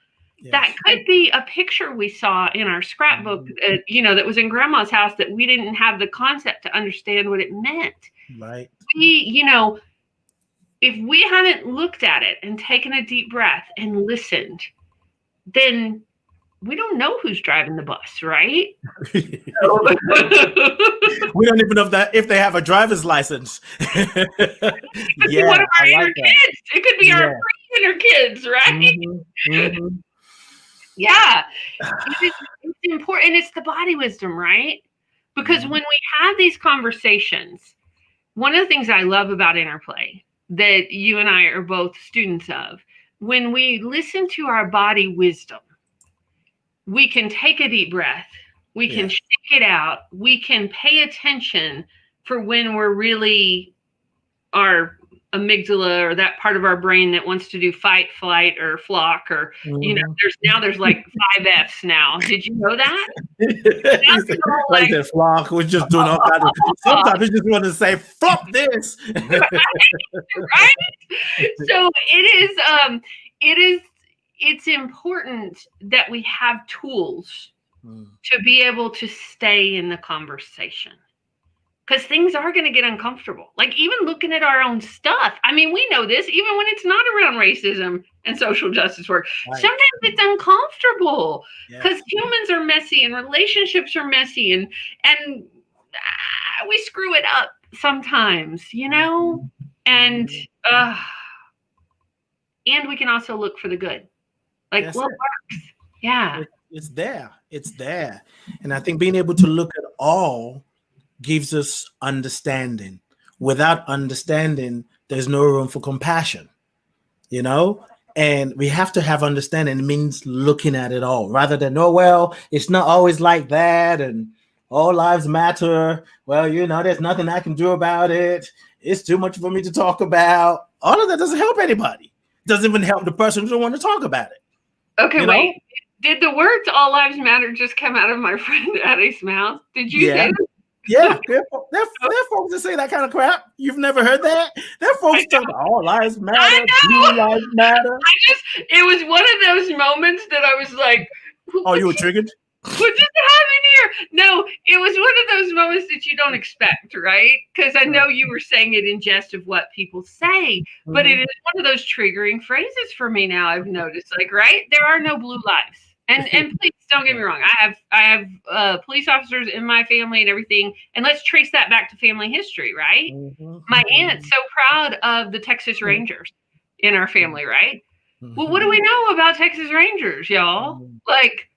That could be a picture we saw in our scrapbook, you know, that was in grandma's house that we didn't have the concept to understand what it meant. Right. We, you know, if we hadn't looked at it and taken a deep breath and listened, then we don't know who's driving the bus, right? We don't even know if they have a driver's license. It could be one of our inner kids. It could be our inner kids, right? Yeah. It's important. It's the body wisdom, right? Because when we have these conversations, one of the things I love about interplay that you and I are both students of, when we listen to our body wisdom, we can take a deep breath, we can shake it out, we can pay attention for when we're really, our amygdala or that part of our brain that wants to do fight, flight, or flock, or you know, there's like 5 F's now. Did you know that? Like the flock was just doing all kinds of. Sometimes we just want to say "fuck this." Right? So it's important that we have tools to be able to stay in the conversation. Because things are going to get uncomfortable. Like even looking at our own stuff. I mean, we know this even when it's not around racism and social justice work. Right. Sometimes it's uncomfortable because humans are messy and relationships are messy and we screw it up sometimes, you know? And we can also look for the good. Like what works? Yeah. It's there. It's there. And I think being able to look at all gives us understanding. Without understanding, there's no room for compassion, you know? And we have to have understanding. It means looking at it all rather than, oh, well, it's not always like that. And all lives matter. Well, you know, there's nothing I can do about it. It's too much for me to talk about. All of that doesn't help anybody. It doesn't even help the person who doesn't want to talk about it. Okay, wait. Did the words all lives matter just come out of my friend Addie's mouth? Did you say that? Yeah, there are folks that say that kind of crap. You've never heard that? There are folks talking about all lives matter, blue lives matter. It was one of those moments that I was like, oh, you were triggered? What just happened here? No, it was one of those moments that you don't expect, right? Because I know you were saying it in jest of what people say, but it is one of those triggering phrases for me now. I've noticed, like, right? There are no blue lives. And please don't get me wrong. I have police officers in my family and everything. And let's trace that back to family history, right? My aunt's so proud of the Texas Rangers in our family, right? Well, what do we know about Texas Rangers, y'all? Like,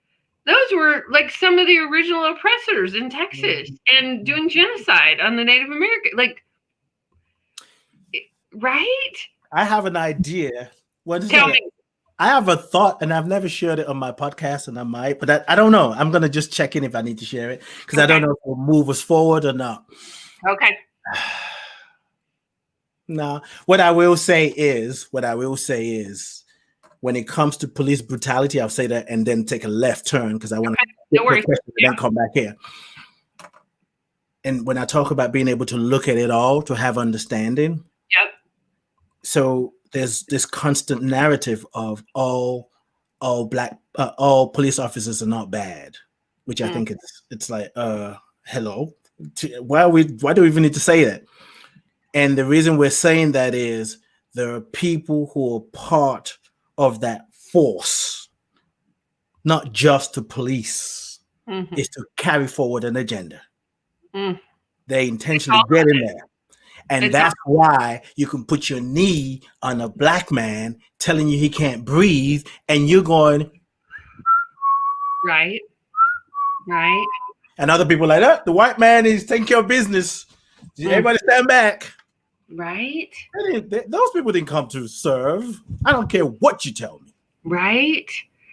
those were like some of the original oppressors in Texas and doing genocide on the Native American. Like, right? I have an idea. Tell me. I have a thought, and I've never shared it on my podcast, and I might, but I don't know. I'm going to just check in if I need to share it, because I don't know if it will move us forward or not. Okay. No. What I will say is, when it comes to police brutality, I'll say that and then take a left turn, because I want to question and then come back here. And when I talk about being able to look at it all, to have understanding. Yep. So there's this constant narrative of all police officers are not bad, which I think it's like, hello, why do we even need to say that? And the reason we're saying that is there are people who are part of that force, not just to police, is to carry forward an agenda. They intentionally get in there. And that's why you can put your knee on a black man telling you he can't breathe, and you're going, right. And other people are like, oh, the white man is taking care of business. Everybody stand back. Right. Those people didn't come to serve. I don't care what you tell me. Right.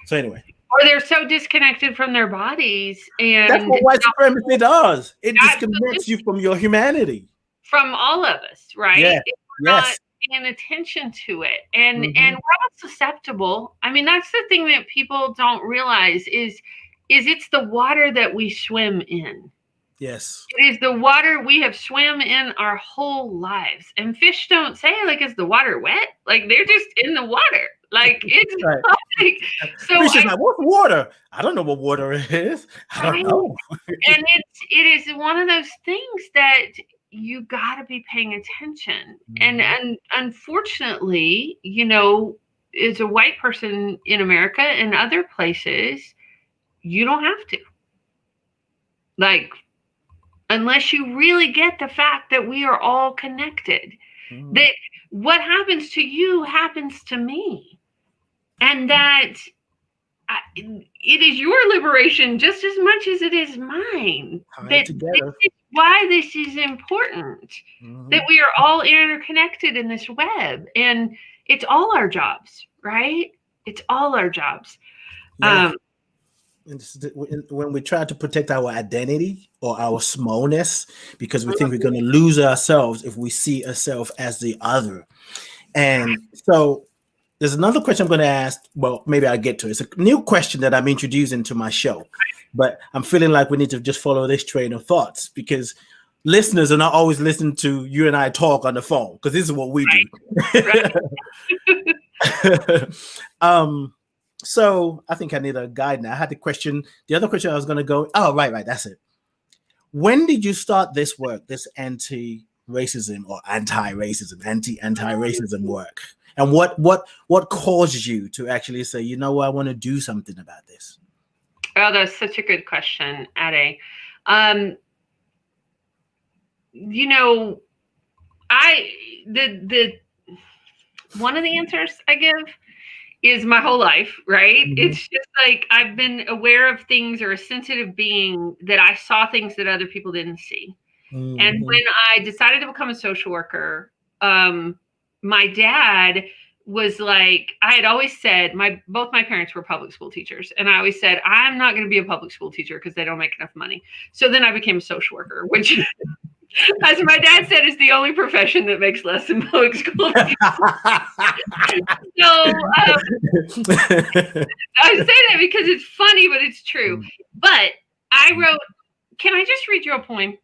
So anyway. Or they're so disconnected from their bodies. And that's what white supremacy does. It disconnects you from your humanity. From all of us, right? Yeah. We're not paying attention to it. And we're all susceptible. I mean, that's the thing that people don't realize is it's the water that we swim in. Yes. It is the water we have swam in our whole lives. And fish don't say, like, is the water wet? Like, they're just in the water. Like, it's right. like, so fish is like, what's water? I don't know what water is. I don't know. And it is one of those things that you got to be paying attention. And unfortunately, you know, as a white person in America and other places, you don't have to. Like, unless you really get the fact that we are all connected, that what happens to you happens to me, and that it is your liberation just as much as it is mine. This is why this is important, that we are all interconnected in this web, and it's all our jobs, right? It's all our jobs. Yeah. When we try to protect our identity or our smallness, because we think we're going to lose ourselves if we see ourselves as the other. And so there's another question I'm going to ask. Well, maybe I'll get to it. It's a new question that I'm introducing to my show, but I'm feeling like we need to just follow this train of thoughts, because listeners are not always listening to you and I talk on the phone, because this is what we do. So I think I need a guide now. I had the question. The other question I was going to go. Oh, right. That's it. When did you start this work, this anti-racism or anti-racism, anti-racism work? And what caused you to actually say, you know what, I want to do something about this? Oh, that's such a good question, Ade. You know, the one of the answers I give is my whole life, right? It's just like I've been aware of things, or a sensitive being, that I saw things that other people didn't see. And when I decided to become a social worker, my dad was like, I had always said, both my parents were public school teachers, and I always said, I'm not going to be a public school teacher because they don't make enough money. So then I became a social worker, which, as my dad said, is the only profession that makes less than public school teachers. So I say that because it's funny, but it's true. But I wrote, can I just read you a poem?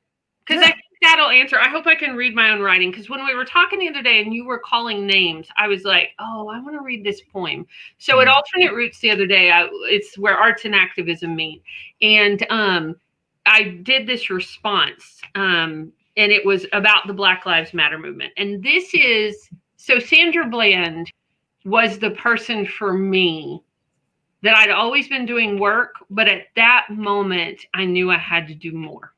Because I think that'll answer. I hope I can read my own writing, because when we were talking the other day and you were calling names, I was like, oh, I want to read this poem. So at Alternate Roots the other day, it's where arts and activism meet. And I did this response, and it was about the Black Lives Matter movement. And this is, so Sandra Bland was the person for me that I'd always been doing work, but at that moment, I knew I had to do more.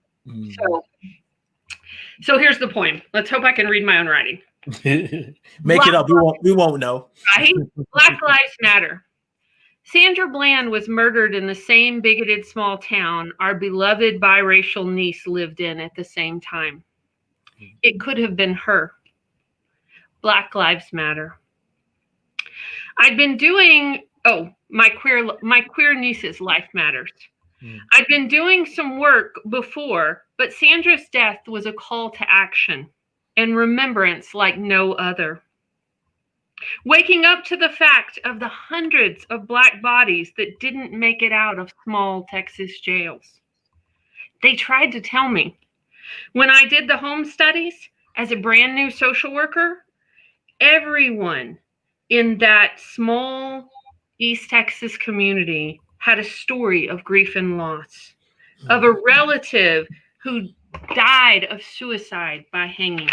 So here's the poem. Let's hope I can read my own writing. Make it up. We won't know. Right? Black Lives Matter. Sandra Bland was murdered in the same bigoted small town our beloved biracial niece lived in at the same time. It could have been her. Black Lives Matter. I'd been doing, my queer niece's life matters. I'd been doing some work before, but Sandra's death was a call to action and remembrance like no other. Waking up to the fact of the hundreds of Black bodies that didn't make it out of small Texas jails. They tried to tell me. When I did the home studies as a brand new social worker, everyone in that small East Texas community had a story of grief and loss, of a relative who died of suicide by hanging.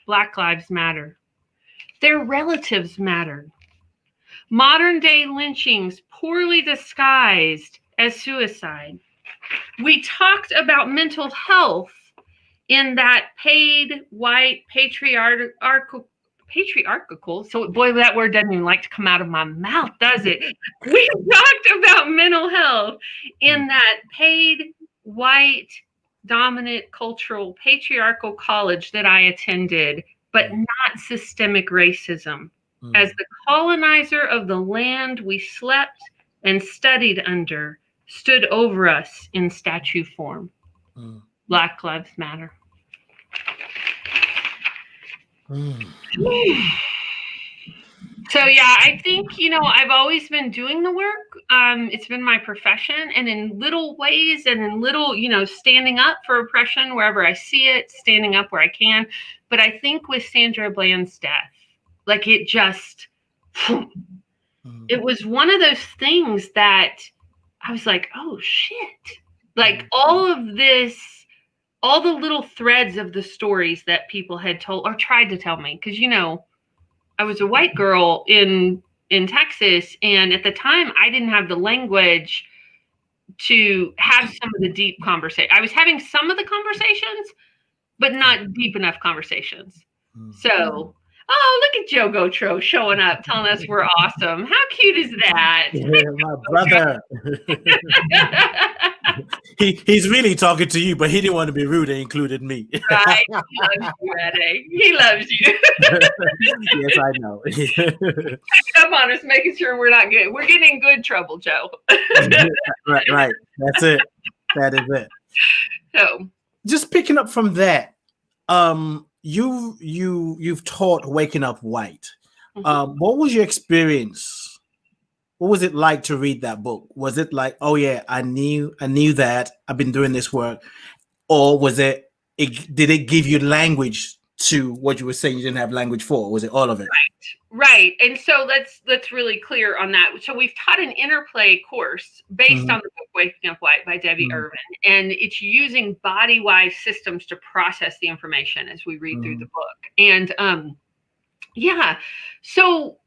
Black Lives Matter. Their relatives mattered. Modern day lynchings poorly disguised as suicide. We talked about mental health in that paid white patriarchal, so boy, that word doesn't even like to come out of my mouth, does it? We talked about mental health in that paid white dominant cultural patriarchal college that I attended, but not systemic racism. As the colonizer of the land we slept and studied under stood over us in statue form. Black Lives Matter. So yeah, I think, I've always been doing the work. It's been my profession, and in little ways and in little, standing up for oppression wherever I see it, standing up where I can. But I think with Sandra Bland's death, like it just, it was one of those things that I was like, oh shit. Like all of this, all the little threads of the stories that people had told or tried to tell me. Because, I was a white girl in Texas. And at the time, I didn't have the language to have some of the deep conversation. I was having some of the conversations, but not deep enough conversations. So, oh, look at Joe Gautreaux showing up, telling us we're awesome. How cute is that? Yeah, my brother. He's really talking to you, but he didn't want to be rude and included me. Right. He loves you, Eddie. He loves you. Yes, I know. Come on, us making sure we're not good. We're getting in good trouble, Joe. Right. That's it. That is it. So just picking up from that, you've taught Waking Up White. What was your experience? What was it like to read that book? Was it like, oh yeah, I knew that I've been doing this work, or was did it give you language to what you were saying you didn't have language for? Or was it all of it? Right. And so let's really clear on that. So we've taught an interplay course based on the book Waking Up White by Debbie Irvin, and it's using body-wise systems to process the information as we read through the book. And so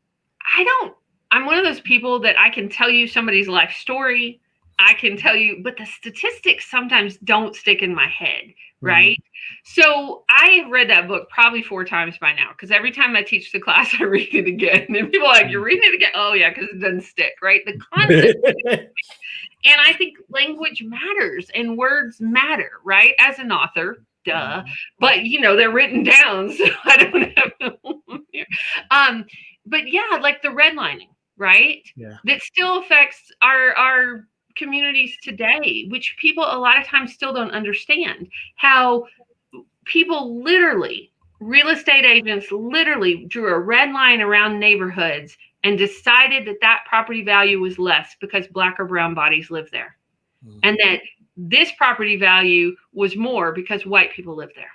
I'm one of those people that I can tell you somebody's life story. I can tell you, but the statistics sometimes don't stick in my head, right? So I have read that book probably 4 times by now, because every time I teach the class, I read it again. And people are like, you're reading it again? Oh, yeah, because it doesn't stick, right? The concept. And I think language matters and words matter, right? As an author, duh. But, they're written down, so I don't have them here. But yeah, like the redlining, right? Yeah. That still affects our communities today, which people a lot of times still don't understand. How people literally, real estate agents literally drew a red line around neighborhoods and decided that property value was less because Black or brown bodies live there. And that this property value was more because white people live there.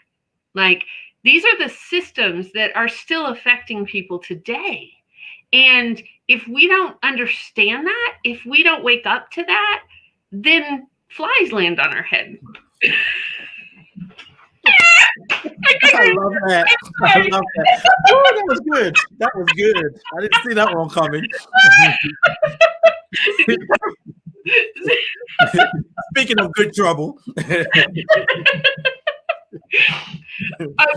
Like, these are the systems that are still affecting people today. And if we don't understand that, if we don't wake up to that, then flies land on our head. I love that. Oh, that was good. That was good. I didn't see that one coming. Speaking of good trouble.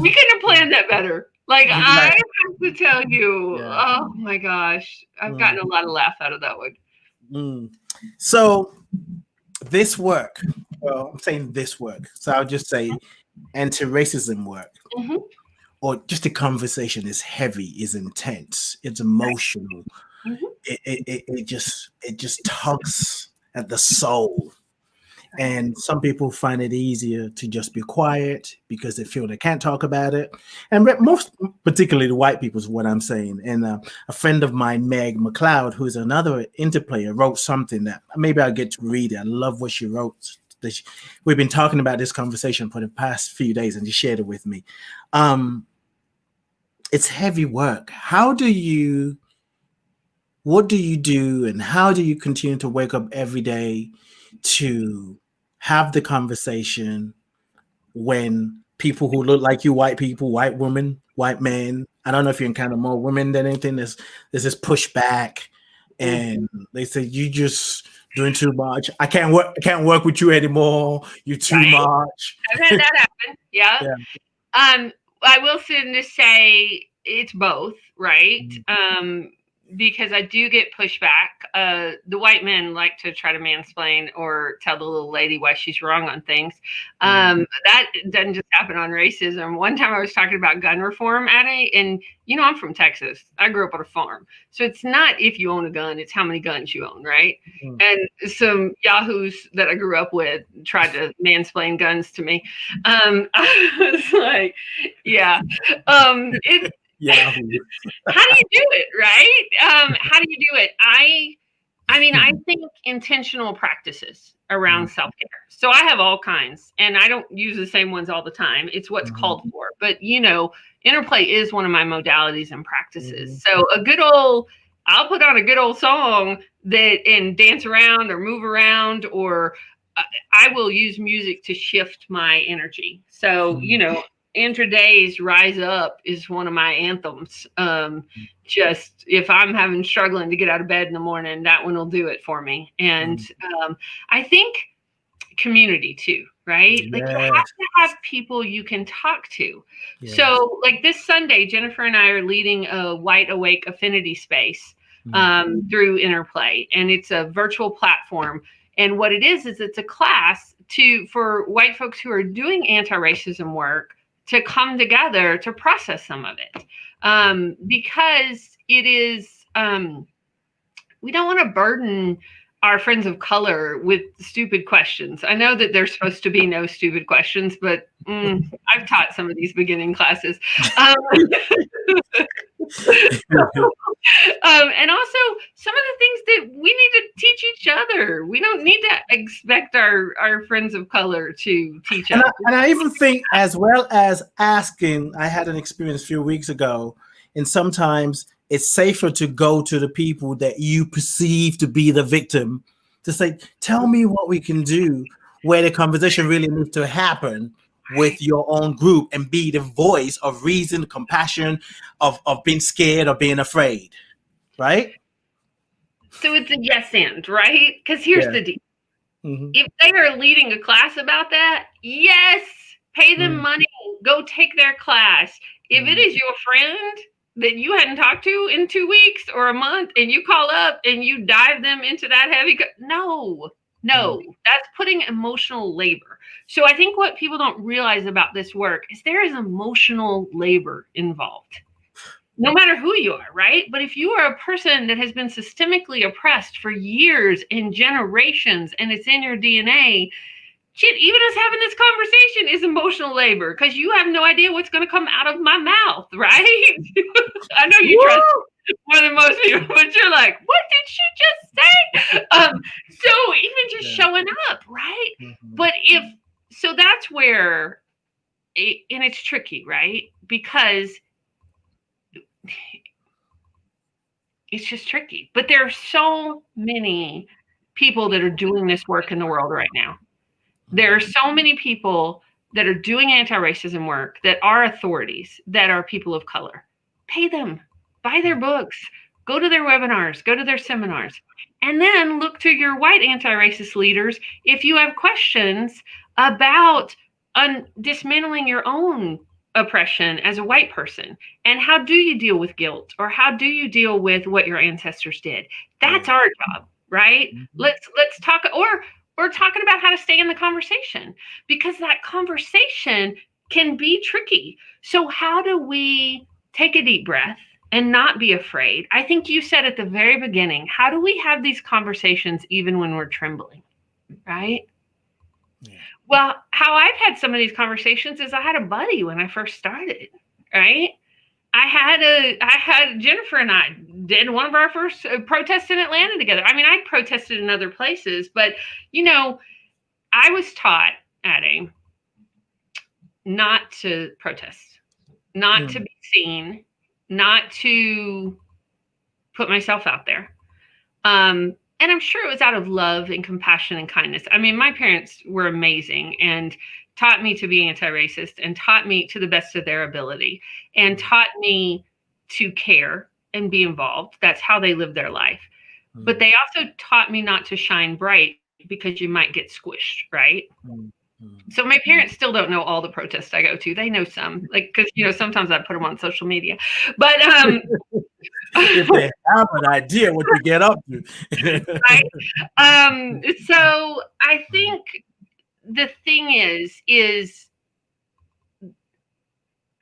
We could have planned that better. Like, I have to tell you, oh my gosh, I've gotten a lot of laugh out of that one. So this work, well, I'm saying this work, so I'll just say anti-racism work, or just the conversation is heavy, is intense, it's emotional. It just tugs at the soul. And some people find it easier to just be quiet because they feel they can't talk about it. And most particularly the white people is what I'm saying. And a friend of mine, Meg McLeod, who's another interplayer, wrote something that maybe I'll get to read it. I love what she wrote. We've been talking about this conversation for the past few days, and she shared it with me. It's heavy work. What do you do, and how do you continue to wake up every day to have the conversation when people who look like you, white people, white women, white men. I don't know if you encounter more women than anything. There's this pushback, and they say you just doing too much. I can't work with you anymore. You're too much. I've had that happen. Yeah. I will say it's both, right? Because I do get pushback. The white men like to try to mansplain or tell the little lady why she's wrong on things. That doesn't just happen on racism. One time I was talking about gun reform, Addie, and I'm from Texas. I grew up on a farm. So it's not if you own a gun, it's how many guns you own, right? And some yahoos that I grew up with tried to mansplain guns to me. I was like, yeah. Yeah. How do you do it, right? How do you do it? I mean, I think intentional practices around self-care. So I have all kinds, and I don't use the same ones all the time. It's what's called for. But, interplay is one of my modalities and practices. So I'll put on a good old song and dance around or move around, or I will use music to shift my energy. So, Andra Day's Rise Up is one of my anthems. Just if I'm struggling to get out of bed in the morning, that one will do it for me. And I think community too, right? Like you have to have people you can talk to. So like this Sunday, Jennifer and I are leading a White Awake Affinity space through Interplay. And it's a virtual platform. And what it is it's a class for white folks who are doing anti-racism work to come together to process some of it. Because it is, we don't want to burden our friends of color with stupid questions. I know that there's supposed to be no stupid questions, but I've taught some of these beginning classes. And also some of the things that we need to teach each other. We don't need to expect our friends of color to teach us. And I even think, as well as asking, I had an experience a few weeks ago, and sometimes it's safer to go to the people that you perceive to be the victim to say, tell me what we can do, where the conversation really needs to happen with your own group and be the voice of reason, compassion, of being scared or being afraid, right? So it's a yes and, right? Because here's the deal. If they are leading a class about that, yes, pay them money, go take their class. If it is your friend that you hadn't talked to in 2 weeks or a month and you call up and you dive them into that heavy, no, that's putting emotional labor. So I think what people don't realize about this work is there is emotional labor involved, no matter who you are, right? But if you are a person that has been systemically oppressed for years and generations, and it's in your DNA, shit, even us having this conversation is emotional labor because you have no idea what's going to come out of my mouth, right? I know you trust more than most people, but you're like, what did she just say? So even just showing up, right? But so that's where, and it's tricky, right? Because it's just tricky. But there are so many people that are doing this work in the world right now. There are so many people that are doing anti-racism work that are authorities, that are people of color. Pay them, buy their books, go to their webinars, go to their seminars, and then look to your white anti-racist leaders if you have questions about dismantling your own oppression as a white person. And how do you deal with guilt, or how do you deal with what your ancestors did? That's our job, right? Let's talk, or we're talking about how to stay in the conversation, because that conversation can be tricky. So how do we take a deep breath and not be afraid? I think you said at the very beginning, how do we have these conversations even when we're trembling, right? Yeah. Well, how I've had some of these conversations is I had a buddy when I first started, right? I had Jennifer and I did one of our first protests in Atlanta together. I mean, I protested in other places, but, I was taught, Addie, not to protest, not to be seen, not to put myself out there. And I'm sure it was out of love and compassion and kindness. I mean, my parents were amazing. And, taught me to be anti-racist and taught me to the best of their ability and taught me to care and be involved. That's how they live their life. But they also taught me not to shine bright because you might get squished, right? So my parents still don't know all the protests I go to. They know some, like, because, you know, sometimes I put them on social media. But if they have an idea what you get up to. right? So I think the thing is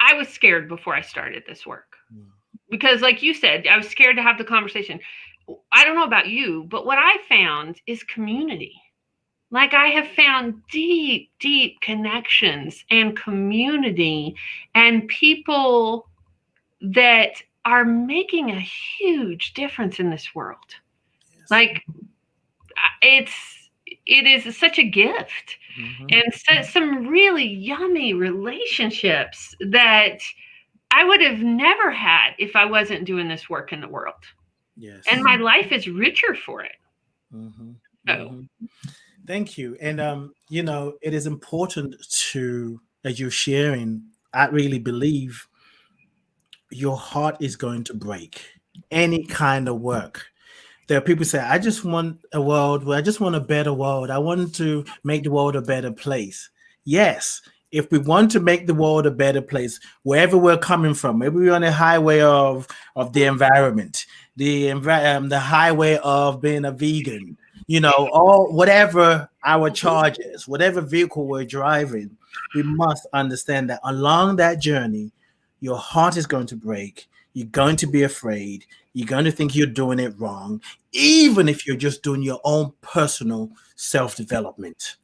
I was scared before I started this work. Because like you said, I was scared to have the conversation. I don't know about you, but what I found is community. Like I have found deep, deep connections and community and people that are making a huge difference in this world. Yes. Like it is such a gift. And some really yummy relationships that I would have never had if I wasn't doing this work in the world. Yes. And my life is richer for it. So. Thank you. And, you know, it is important to, as you're sharing, I really believe your heart is going to break any kind of work. There are people say, I just want a world where I just want a better world. I want to make the world a better place. Yes. If we want to make the world a better place, wherever we're coming from, maybe we're on the highway of the environment, the highway of being a vegan, you know, or whatever our charge is, whatever vehicle we're driving, we must understand that along that journey, your heart is going to break. You're going to be afraid. You're going to think you're doing it wrong, even if you're just doing your own personal self-development.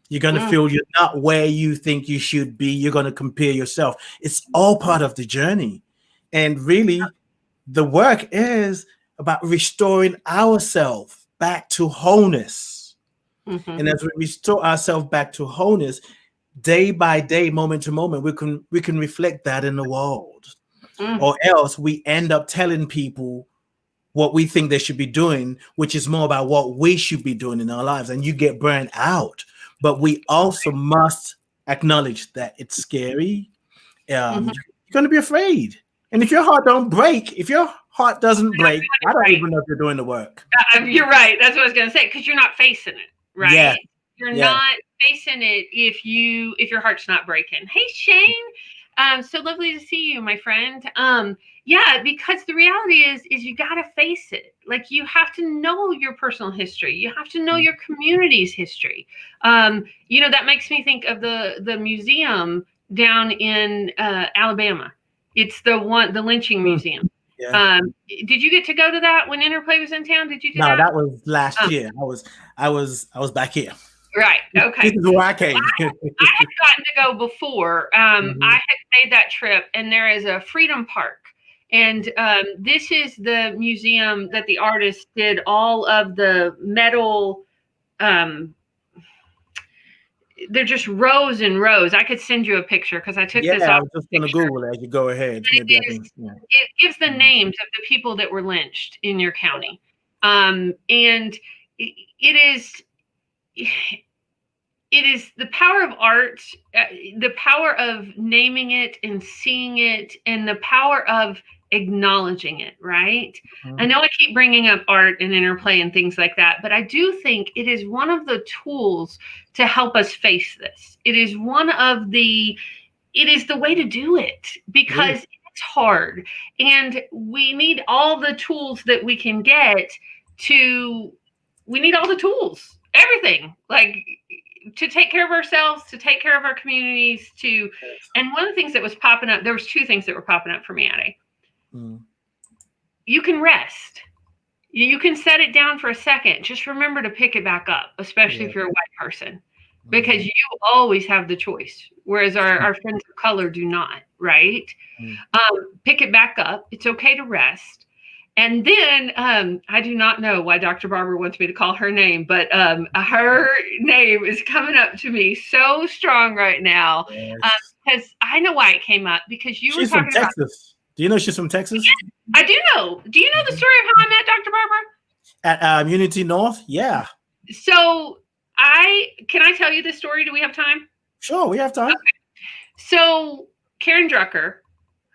You're going to feel you're not where you think you should be. You're going to compare yourself. It's all part of the journey. And really, the work is about restoring ourselves back to wholeness. And as we restore ourselves back to wholeness, day by day, moment to moment, we can reflect that in the world. Or else we end up telling people what we think they should be doing, which is more about what we should be doing in our lives. And you get burned out. But we also must acknowledge that it's scary. You're going to be afraid. And if your heart doesn't break, I don't even know if you're doing the work. You're right. That's what I was going to say, because you're not facing it, right? Yeah. You're not facing it if your heart's not breaking. Hey, Shane. So lovely to see you, my friend. Yeah, because the reality is you got to face it. Like, you have to know your personal history. You have to know your community's history. You know, that makes me think of the museum down in Alabama. It's the lynching museum. Yeah. Did you get to go to that when Interplay was in town? Did you do that? No, that was last year. I was back here. Right. Okay. This is where I came. I had gotten to go before. I had made that trip, and there is a Freedom Park. And this is the museum that the artist did all of the metal. They're just rows and rows. I could send you a picture because I took this off. I was just going to Google it as you go ahead. It gives the names of the people that were lynched in your county. And it is the power of art, the power of naming it and seeing it, and the power of acknowledging it, right? I know I keep bringing up art and Interplay and things like that, but I do think it is one of the tools to help us face this. It is the way to do it, because it's hard, and we need all the tools that we can get we need all the tools, everything, like, to take care of ourselves, to take care of our communities, and one of the things that was popping up, there was two things that were popping up for me, Ade. You can rest. You can set it down for a second. Just remember to pick it back up, especially if you're a white person, because you always have the choice, whereas our friends of color do not, right? Pick it back up. It's okay to rest. And then I do not know why Dr. Barber wants me to call her name, but her name is coming up to me so strong right now, because I know why it came up, because she's were talking from Texas. Do you know she's from Texas? I do know. Do you know the story of how I met Dr. Barber? At Unity North? Yeah. So can I tell you this story? Do we have time? Sure, we have time. Okay. So Karen Drucker,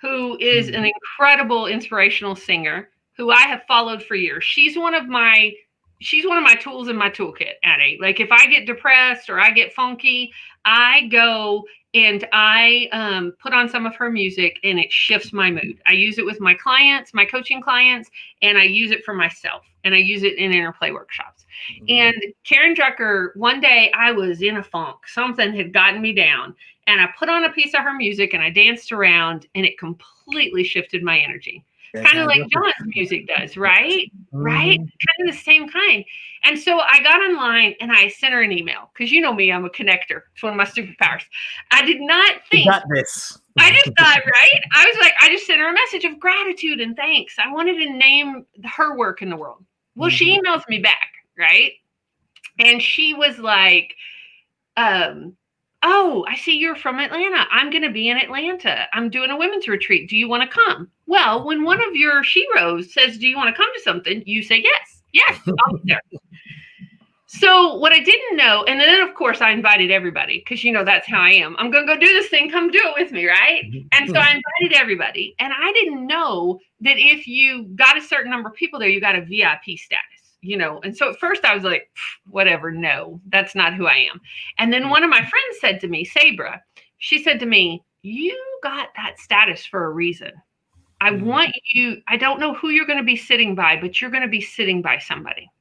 who is an incredible inspirational singer, who I have followed for years. She's one of my tools in my toolkit, Addie. Like if I get depressed or I get funky, I go and I put on some of her music and it shifts my mood. I use it with my clients, my coaching clients, and I use it for myself. And I use it in interplay workshops. And Karen Drucker, one day I was in a funk. Something had gotten me down. And I put on a piece of her music and I danced around and it completely shifted my energy. Kind of like John's music does, right? Right? Kind of the same kind. And so I got online and I sent her an email because you know me, I'm a connector. It's one of my superpowers. I did not think. You got this. I just thought, right? I was like, I just sent her a message of gratitude and thanks. I wanted to name her work in the world. Well, she emails me back, right? And she was like, oh, I see you're from Atlanta. I'm going to be in Atlanta. I'm doing a women's retreat. Do you want to come? Well, when one of your sheroes says, do you want to come to something? You say, yes. Yes, I'll be there. So what I didn't know, and then of course I invited everybody because you know that's how I am. I'm going to go do this thing. Come do it with me, right? And so I invited everybody. And I didn't know that if you got a certain number of people there, you got a VIP status, you know. And so at first I was like, whatever, no, that's not who I am. And then one of my friends said to me, Sabra, she said to me, you got that status for a reason. I want you, I don't know who you're going to be sitting by, but you're going to be sitting by somebody.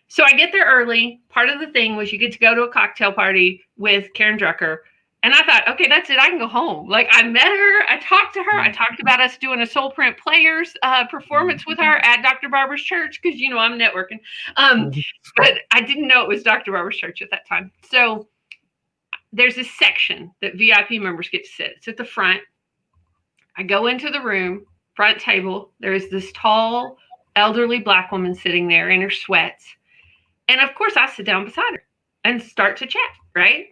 So I get there early. Part of the thing was you get to go to a cocktail party with Karen Drucker. And I thought, okay, that's it. I can go home. Like I met her. I talked to her. I talked about us doing a Soul Print Players performance with her at Dr. Barbara's church because, you know, I'm networking. But I didn't know it was Dr. Barbara's church at that time. So there's this section that VIP members get to sit. It's at the front. I go into the room, front table. There is this tall, elderly Black woman sitting there in her sweats. And of course, I sit down beside her and start to chat, right?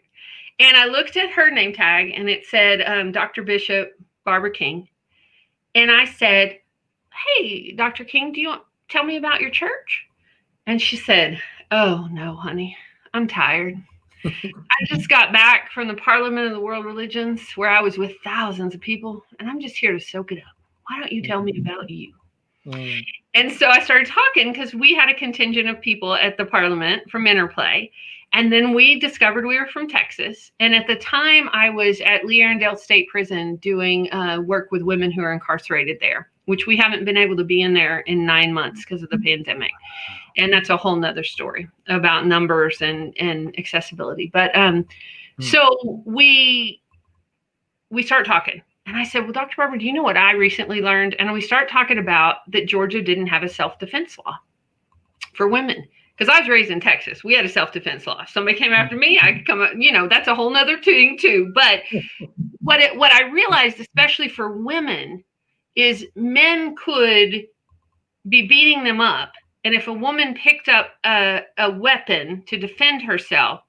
And I looked at her name tag and it said, Dr. Bishop Barbara King. And I said, hey, Dr. King, do you want to tell me about your church? And she said, oh, no, honey, I'm tired. I just got back from the Parliament of the World Religions where I was with thousands of people. And I'm just here to soak it up. Why don't you tell me about you? And so I started talking because we had a contingent of people at the Parliament from Interplay. And then we discovered we were from Texas. And at the time I was at Lee Arundel State Prison doing work with women who are incarcerated there, which we haven't been able to be in there in 9 months because of the pandemic. And that's a whole nother story about numbers and accessibility. But so we start talking. And I said, well, Dr. Barbara, do you know what I recently learned? And we start talking about that Georgia didn't have a self-defense law for women. Because I was raised in Texas. We had a self-defense law. If somebody came after me, I could come up, you know, that's a whole nother thing too. But what I realized, especially for women, is men could be beating them up. And if a woman picked up a weapon to defend herself,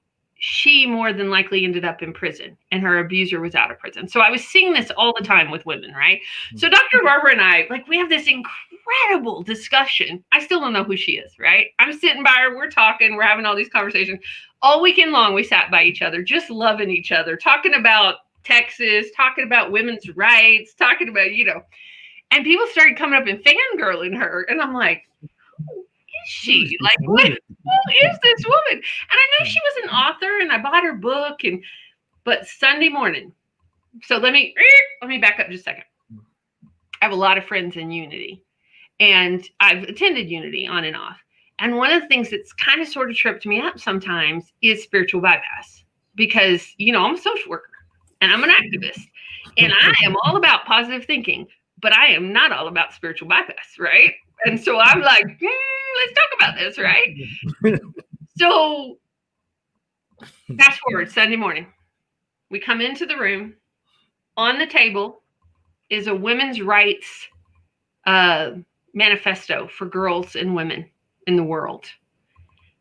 she more than likely ended up in prison and her abuser was out of prison. So I was seeing this all the time with women, right? So Dr. Barbara and I, like, we have this incredible discussion. I still don't know who she is, right? I'm sitting by her, we're talking, we're having all these conversations. All weekend long, we sat by each other, just loving each other, talking about Texas, talking about women's rights, talking about, you know, and people started coming up and fangirling her. And I'm like, is she? Like, who is this woman? And I know she was an author and I bought her book, but Sunday morning. So let me back up just a second. I have a lot of friends in Unity and I've attended Unity on and off. And one of the things that's kind of sort of tripped me up sometimes is spiritual bypass because, you know, I'm a social worker and I'm an activist and I am all about positive thinking, but I am not all about spiritual bypass, right? And so I'm like, let's talk about this, right? So fast forward, Sunday morning. We come into the room. On the table is a women's rights manifesto for girls and women in the world.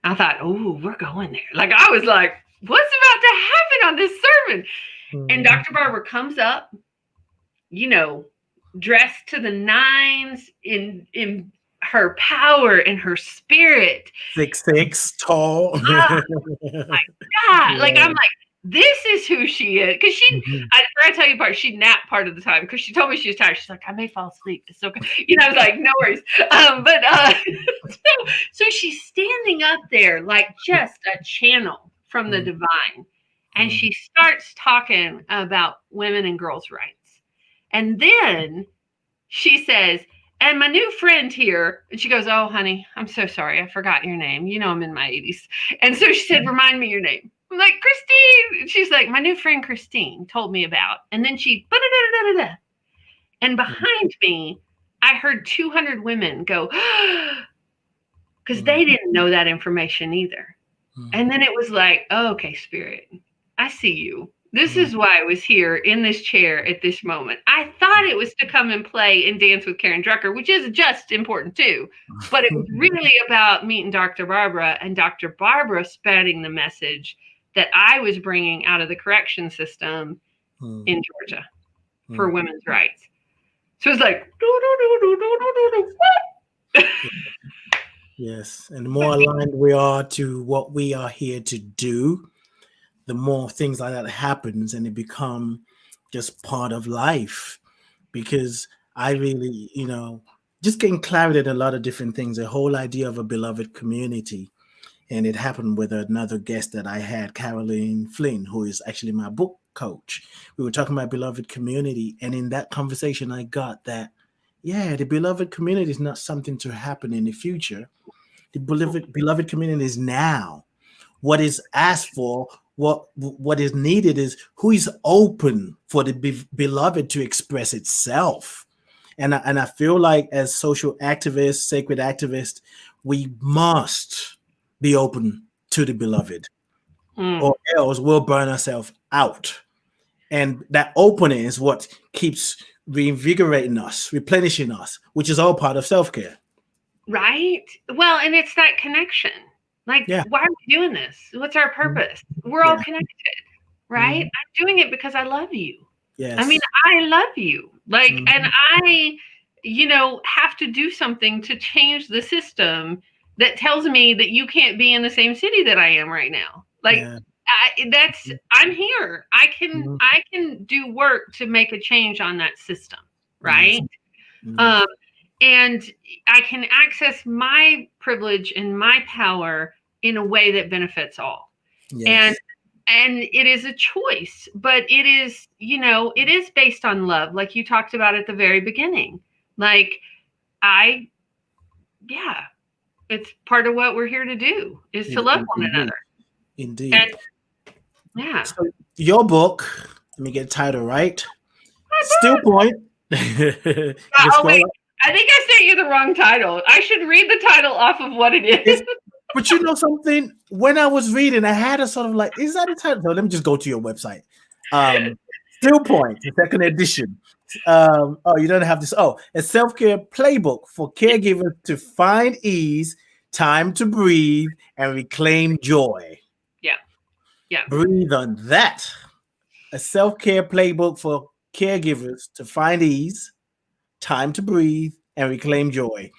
I thought, oh, we're going there. Like, I was like, what's about to happen on this sermon? And Dr. Barbara comes up, you know, dressed to the nines in her power and her spirit. 6'6", tall. Oh my God. Like, I'm like, this is who she is. Because Mhm. I forgot to tell you part, she napped part of the time because she told me she was tired. She's like, I may fall asleep. It's okay. I was like, no worries. So she's standing up there like just a channel from the divine. And she starts talking about women and girls' rights. And then she says, and my new friend here, and she goes, oh, honey, I'm so sorry. I forgot your name. I'm in my 80s. And so she said, remind me your name. I'm like, Christine. She's like, my new friend Christine told me about. And then she, and behind me, I heard 200 women go, because they didn't know that information either. And then it was like, oh, okay, Spirit, I see you. This is why I was here in this chair at this moment. I thought it was to come and play and dance with Karen Drucker, which is just important too. But it was really about meeting Dr. Barbara and Dr. Barbara spreading the message that I was bringing out of the correction system in Georgia for women's rights. So it's like, Yes. And the more aligned we are to what we are here to do, the more things like that happens and it become just part of life. Because I really, just getting clarity in a lot of different things, the whole idea of a beloved community. And it happened with another guest that I had, Caroline Flynn, who is actually my book coach. We were talking about beloved community. And in that conversation, I got that, the beloved community is not something to happen in the future. The beloved community is now. What is asked for, what is needed is who is open for the beloved to express itself. And I feel like as social activists, sacred activists, we must be open to the beloved, or else we'll burn ourselves out. And that opening is what keeps reinvigorating us, replenishing us, which is all part of self-care. Right. Well, and it's that connection. Like, why are we doing this? What's our purpose? We're all connected, right? I'm doing it because I love you. Yes. I mean, I love you. Like, and I, have to do something to change the system that tells me that you can't be in the same city that I am right now. Like, I'm here. I can do work to make a change on that system, right? And I can access my privilege and my power in a way that benefits all. Yes. And it is a choice, but it is, it is based on love, like you talked about at the very beginning. Like, it's part of what we're here to do is to love one another. Indeed. And, so your book, let me get the title right. Still Point. Wait. I think I sent you the wrong title. I should read the title off of what it is. But you know something? When I was reading, I had a sort of like, is that a title? So let me just go to your website. Still Point, the second edition. You don't have this. A self-care playbook for caregivers to find ease, time to breathe, and reclaim joy. Yeah. Breathe on that. A self-care playbook for caregivers to find ease, time to breathe, and reclaim joy.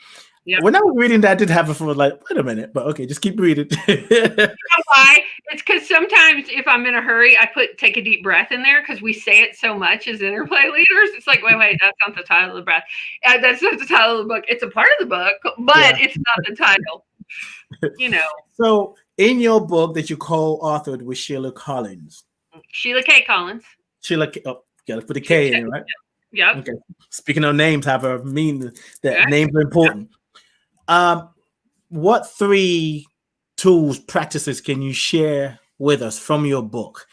Yep. When I was reading that, I did have it for like, wait a minute, but okay, just keep reading. You know why? It's because sometimes if I'm in a hurry, I take a deep breath in there because we say it so much as interplay leaders. It's like, wait, that's not the title of the breath. That's not the title of the book. It's a part of the book, but it's not the title. So in your book that you co-authored with Sheila Collins. Sheila K. Collins. Got to put a K in, right? Yeah. Okay. Speaking of names, have a mean that names are important. What 3 tools, practices can you share with us from your book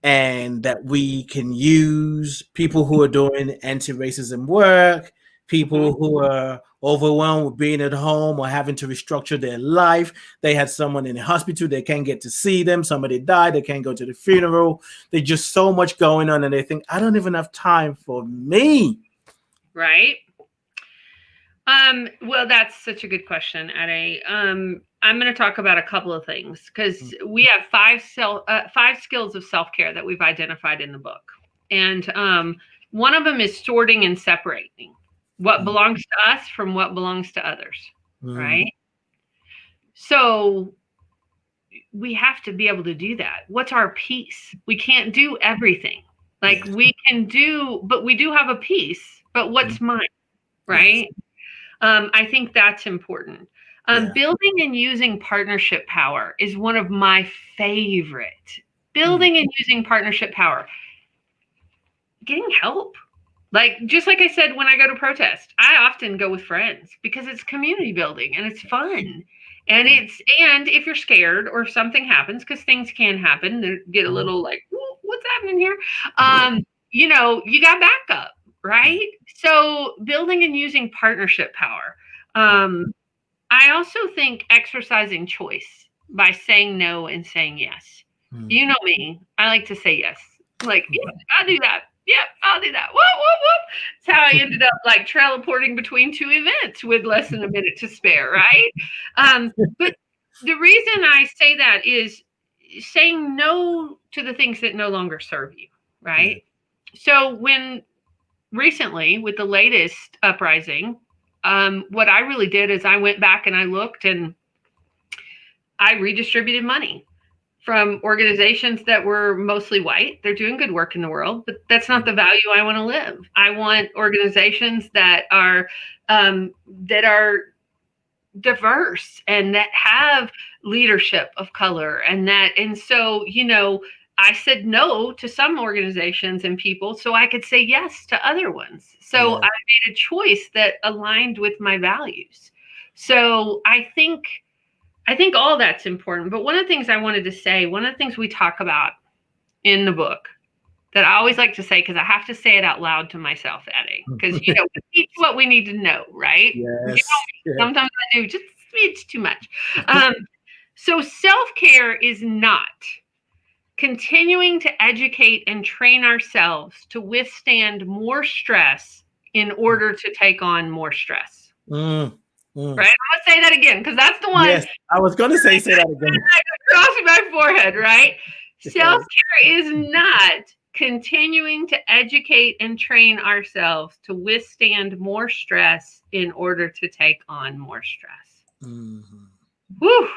and that we can use, people who are doing anti-racism work, people who are overwhelmed with being at home or having to restructure their life? They had someone in the hospital, they can't get to see them, somebody died, they can't go to the funeral. There's just so much going on and they think, I don't even have time for me. Right. Well, that's such a good question, Ade. I'm going to talk about a couple of things because we have 5 skills of self-care that we've identified in the book. And one of them is sorting and separating what belongs to us from what belongs to others, right? So we have to be able to do that. What's our piece? We can't do everything. Like we can do, but we do have a piece, but what's mine? Right. I think that's important. Building and using partnership power is one of my favorite. Building and using partnership power. Getting help. Like, just like I said, when I go to protest, I often go with friends because it's community building and it's fun. And if you're scared or something happens, because things can happen, they get a little like, what's happening here? You know, you got backup, right? So building and using partnership power. I also think exercising choice by saying no and saying yes. You know me, I like to say yes. Like, yeah, I'll do that. Yep, I'll do that. Whoop, whoop, whoop. That's how I ended up like teleporting between two events with less than a minute to spare, right? But the reason I say that is saying no to the things that no longer serve you, right? So when recently with the latest uprising, what I really did is I went back and I looked and I redistributed money from organizations that were mostly white. They're doing good work in the world, but that's not the value I want to live. I want organizations that are diverse and that have leadership of color and so, you know, I said no to some organizations and people so I could say yes to other ones. So I made a choice that aligned with my values. So I think all that's important. But one of the things I wanted to say, one of the things we talk about in the book that I always like to say, because I have to say it out loud to myself, Eddie, because, you know, we teach what we need to know, right? Yes. You know, sometimes I do, just it's too much. So self-care is not continuing to educate and train ourselves to withstand more stress in order to take on more stress. Right? I'm going to say that again because that's the one. Yes, I was going to say that again. Across my forehead, right? Self-care is not continuing to educate and train ourselves to withstand more stress in order to take on more stress. Whew.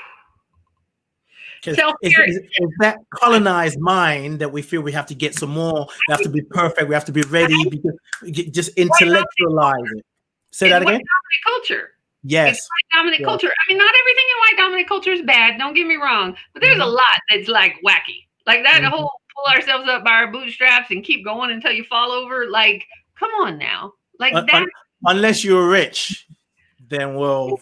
Self-care is that colonized mind that we feel we have to get some more, we have to be perfect, we have to be ready, because we just intellectualize it. Say that again? White dominant culture. Yes. It's white dominant culture. I mean, not everything in white dominant culture is bad, don't get me wrong, but there's a lot that's like wacky. Like that whole pull ourselves up by our bootstraps and keep going until you fall over. Like, come on now. Like that. Unless you're rich, then we'll,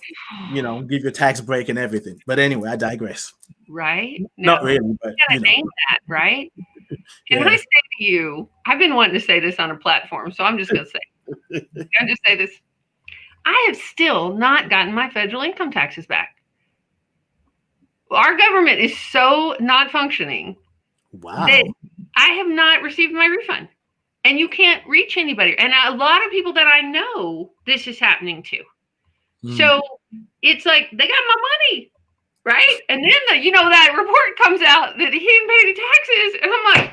you know, give you a tax break and everything. But anyway, I digress. Right? No, not really, but you gotta name that, right? And I say to you, I've been wanting to say this on a platform, so I'm just gonna say this. I have still not gotten my federal income taxes back. Our government is so not functioning. Wow. That I have not received my refund. And you can't reach anybody. And a lot of people that I know, this is happening to. So it's like, they got my money, right? And then, that report comes out that he didn't pay any taxes. And I'm like,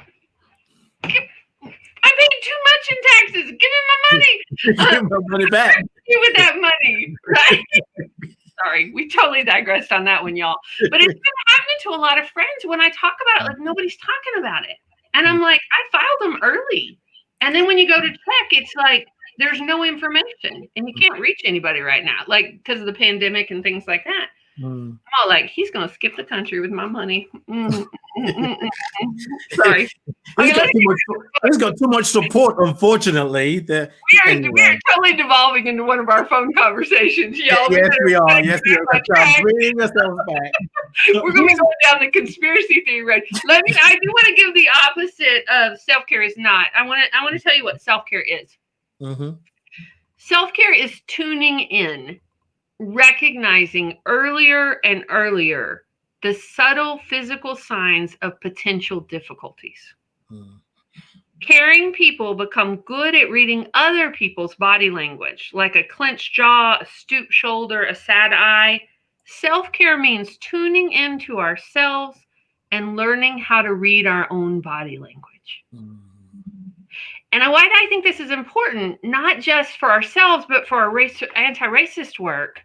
I paid too much in taxes. Give me my money. Give my money back. Do with that money, right? Sorry, we totally digressed on that one, y'all. But it's been happening to a lot of friends when I talk about it, like nobody's talking about it. And I'm like, I filed them early. And then when you go to check, it's like, there's no information and you can't reach anybody right now, like because of the pandemic and things like that. I'm all like, he's going to skip the country with my money. Sorry. He's got too much support, unfortunately. We are totally devolving into one of our phone conversations, y'all. Yes, we are. Yes, we are. Bring yourself back. We're going to be going down the conspiracy theory road. I do want to give the opposite of self-care is not. I want to tell you what self-care is. Self-care is tuning in, recognizing earlier and earlier the subtle physical signs of potential difficulties. Caring people become good at reading other people's body language, like a clenched jaw, a stooped shoulder, a sad eye. Self-care means tuning into ourselves and learning how to read our own body language. And why I think this is important, not just for ourselves, but for our anti-racist work,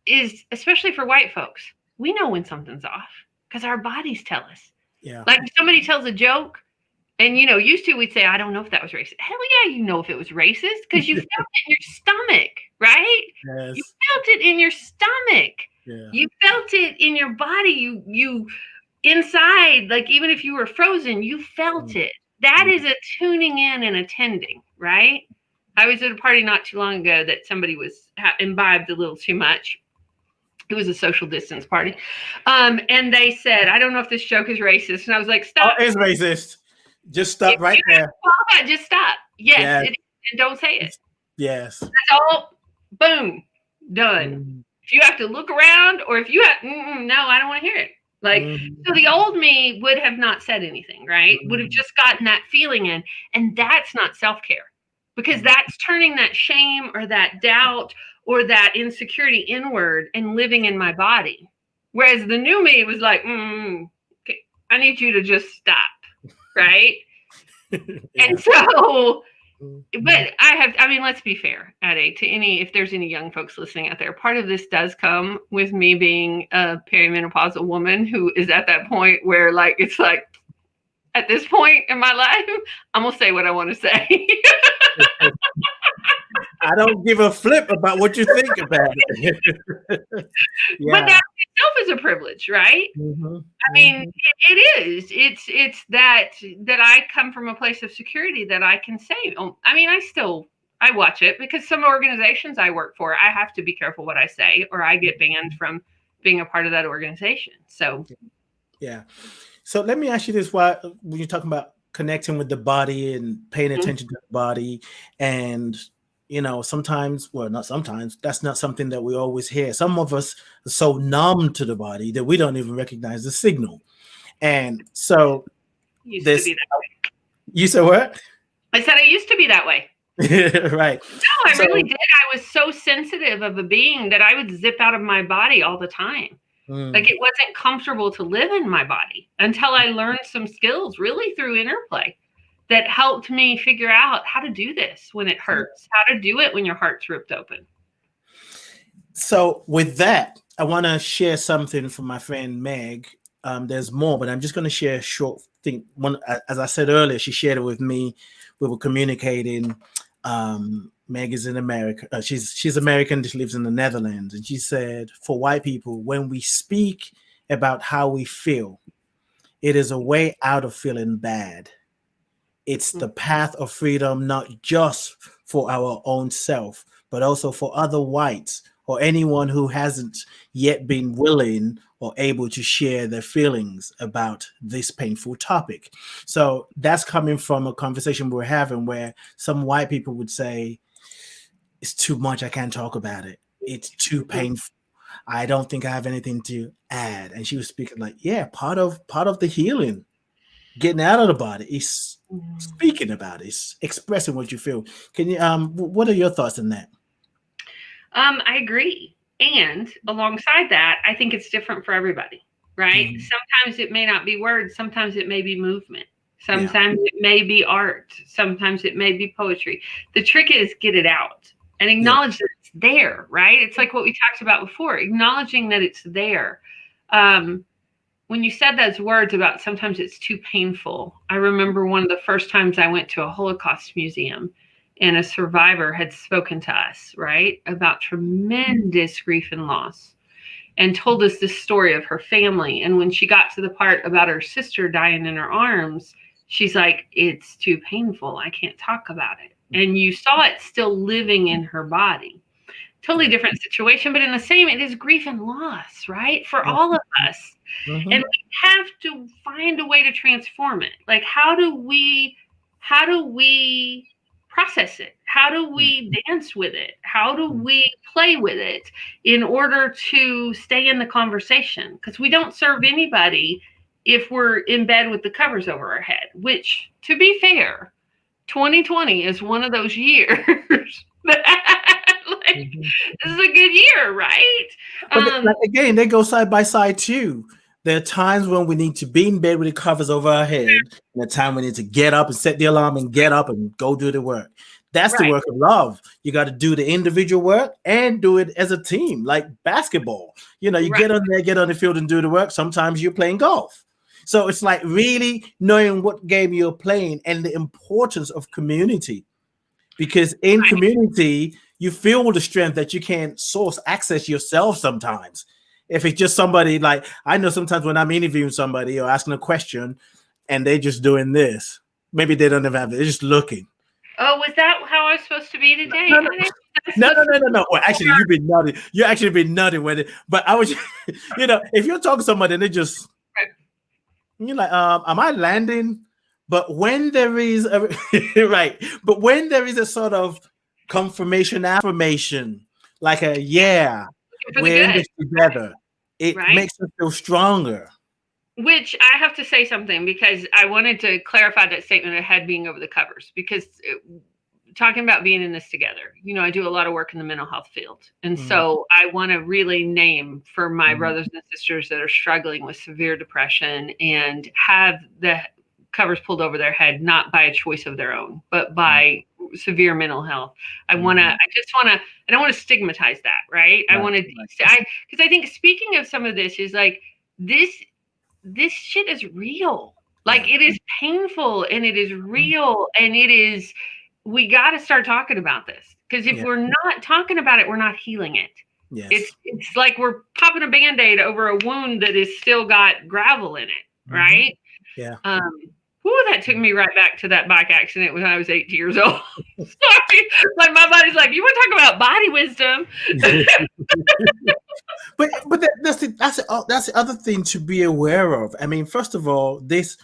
is especially for white folks. We know when something's off. because our bodies tell us. Yeah. Like if somebody tells a joke, and used to we'd say, I don't know if that was racist. Hell yeah, you know if it was racist because you felt it in your stomach, right? Yes. You felt it in your stomach. Yeah. You felt it in your body. You inside, like even if you were frozen, you felt it. That is a tuning in and attending, right? I was at a party not too long ago that somebody was imbibed a little too much. It was a social distance party. And they said, I don't know if this joke is racist. And I was like, stop. Oh, it's racist. Just stop right there. Just stop. Yes. It is, and don't say it. Yes. That's all. Boom. Done. If you have to look around or if you have, no, I don't want to hear it. Like, so the old me would have not said anything, right? Would have just gotten that feeling in. And that's not self-care because that's turning that shame or that doubt or that insecurity inward and living in my body. Whereas the new me was like, okay, I need you to just stop. Right. And so, but let's be fair, Ade, if there's any young folks listening out there, part of this does come with me being a perimenopausal woman who is at that point where it's like, at this point in my life, I'm going to say what I want to say. I don't give a flip about what you think about it. But that itself is a privilege, right? I mean, it is. It's that I come from a place of security that I can say. I mean, I watch it because some organizations I work for, I have to be careful what I say, or I get banned from being a part of that organization. So, yeah. So let me ask you this: when you're talking about connecting with the body and paying attention to the body, and sometimes, well, not sometimes, that's not something that we always hear. Some of us are so numb to the body that we don't even recognize the signal. And so used to be that way. You said what? I said I used to be that way. Right. No, I really did. I was so sensitive of a being that I would zip out of my body all the time. Like it wasn't comfortable to live in my body until I learned some skills really through interplay that helped me figure out how to do this when it hurts, how to do it when your heart's ripped open. So with that, I want to share something from my friend Meg. There's more, but I'm just going to share a short thing. As I said earlier, she shared it with me. We were communicating. Meg is in America. She's American. She lives in the Netherlands. And she said, for white people, when we speak about how we feel, it is a way out of feeling bad. It's the path of freedom, not just for our own self, but also for other whites or anyone who hasn't yet been willing or able to share their feelings about this painful topic. So that's coming from a conversation we're having where some white people would say, it's too much, I can't talk about it. It's too painful. I don't think I have anything to add. And she was speaking like, yeah, part of the healing, getting out of the body is speaking about it, is expressing what you feel. Can you what are your thoughts on that? I agree. And alongside that, I think it's different for everybody, right? Sometimes it may not be words, sometimes it may be movement. Sometimes it may be art. Sometimes it may be poetry. The trick is get it out and acknowledge that it's there, right? It's like what we talked about before, acknowledging that it's there. When you said those words about sometimes it's too painful, I remember one of the first times I went to a Holocaust museum and a survivor had spoken to us, right, about tremendous grief and loss and told us this story of her family. And when she got to the part about her sister dying in her arms, she's like, it's too painful. I can't talk about it. And you saw it still living in her body. Totally different situation, but in the same, it is grief and loss, right? For all of us. And we have to find a way to transform it. Like, how do we process it? How do we dance with it? How do we play with it in order to stay in the conversation? Because we don't serve anybody if we're in bed with the covers over our head, which, to be fair, 2020 is one of those years that, this is a good year, right? But again, they go side by side too. There are times when we need to be in bed with the covers over our head, and a time we need to get up and set the alarm and get up and go do the work. That's the work of love. You got to do the individual work and do it as a team, like basketball. You know, you get on there, get on the field and do the work. Sometimes you're playing golf. So it's like really knowing what game you're playing and the importance of community. Because in community, you feel the strength that you can't access yourself sometimes. If it's just somebody, like I know sometimes when I'm interviewing somebody or asking a question and they're just doing this, maybe they don't even have it, they're just looking. Oh, was that how I was supposed to be today? No. Well, actually, you've been nutty. You actually been nutty with it. But I was, you know, if you're talking to somebody and they just, you're like, am I landing? But when there is a but when there is a sort of confirmation, affirmation, like a we're in this together, it makes us feel stronger. Which I have to say something, because I wanted to clarify that statement of head being over the covers, because talking about being in this together, you know, I do a lot of work in the mental health field. And so I want to really name for my brothers and sisters that are struggling with severe depression and have the covers pulled over their head, not by a choice of their own, but by severe mental health. I don't want to stigmatize that. Right. I want to, because I think speaking of some of this is like this shit is real. Like it is painful and it is real, and we got to start talking about this, because if we're not talking about it, we're not healing it. Yes. It's like we're popping a Band-Aid over a wound that is still got gravel in it. Right. Yeah. That took me right back to that bike accident when I was 8 years old. Sorry. Like my body's like, you want to talk about body wisdom? But that's the other thing to be aware of. I mean, first of all, this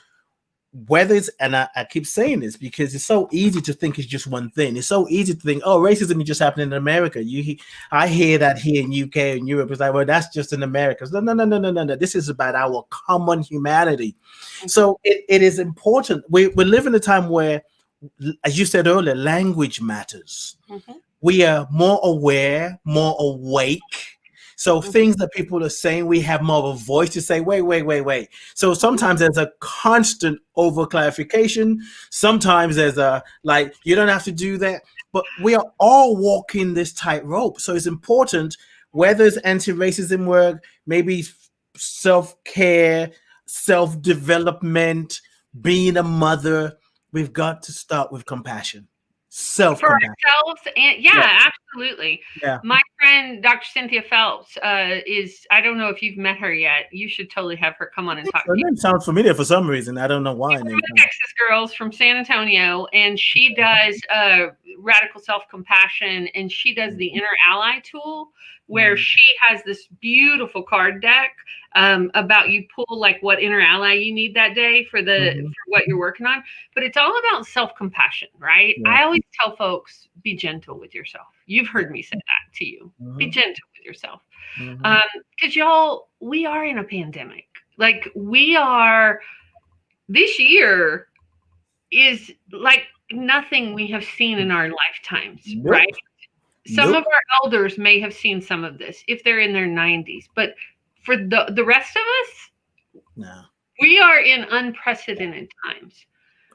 and I keep saying this because it's so easy to think it's just one thing. It's so easy to think, oh, racism is just happening in America. I hear that here in UK and Europe. It's like, well, that's just in America. No. This is about our common humanity. So it is important. We live in a time where, as you said earlier, language matters. We are more aware, more awake. So things that people are saying, we have more of a voice to say, wait. So sometimes there's a constant over clarification. Sometimes there's you don't have to do that. But we are all walking this tightrope. So it's important, whether it's anti-racism work, maybe self-care, self-development, being a mother, we've got to start with compassion. For ourselves, and absolutely. Yeah. My friend Dr. Cynthia Phelps is, I don't know if you've met her yet. You should totally have her come on and talk. Her name sounds familiar for some reason. I don't know why. She's one of the Texas girls from San Antonio, and she does radical self-compassion, and she does the Inner Ally tool, where she has this beautiful card deck about you pull like what inner ally you need that day for what you're working on. But it's all about self-compassion, right? Yeah. I always tell folks, be gentle with yourself. You've heard me say that to you. Be gentle with yourself. Because y'all, we are in a pandemic. Like this year is like nothing we have seen in our lifetimes, right? Some of our elders may have seen some of this if they're in their 90s, but for the rest of us, we are in unprecedented times.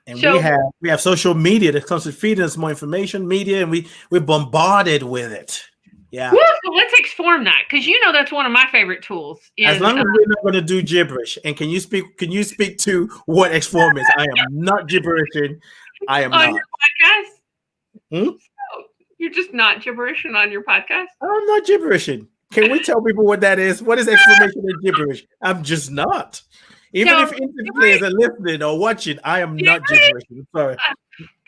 And so, we have social media that comes to feed us more information, media, and we're bombarded with it. Yeah. Well, so let's exform that, because that's one of my favorite tools. As long as we're not going to do gibberish. And can you speak to what exform is? I am not gibberishing. I am on not. Your podcast? You're just not gibberishing on your podcast? I'm not gibberishing. Can we tell people what that is? What is exclamation and gibberish? I'm just not. Even if internet players are listening or watching, I am not gibberishing. Sorry.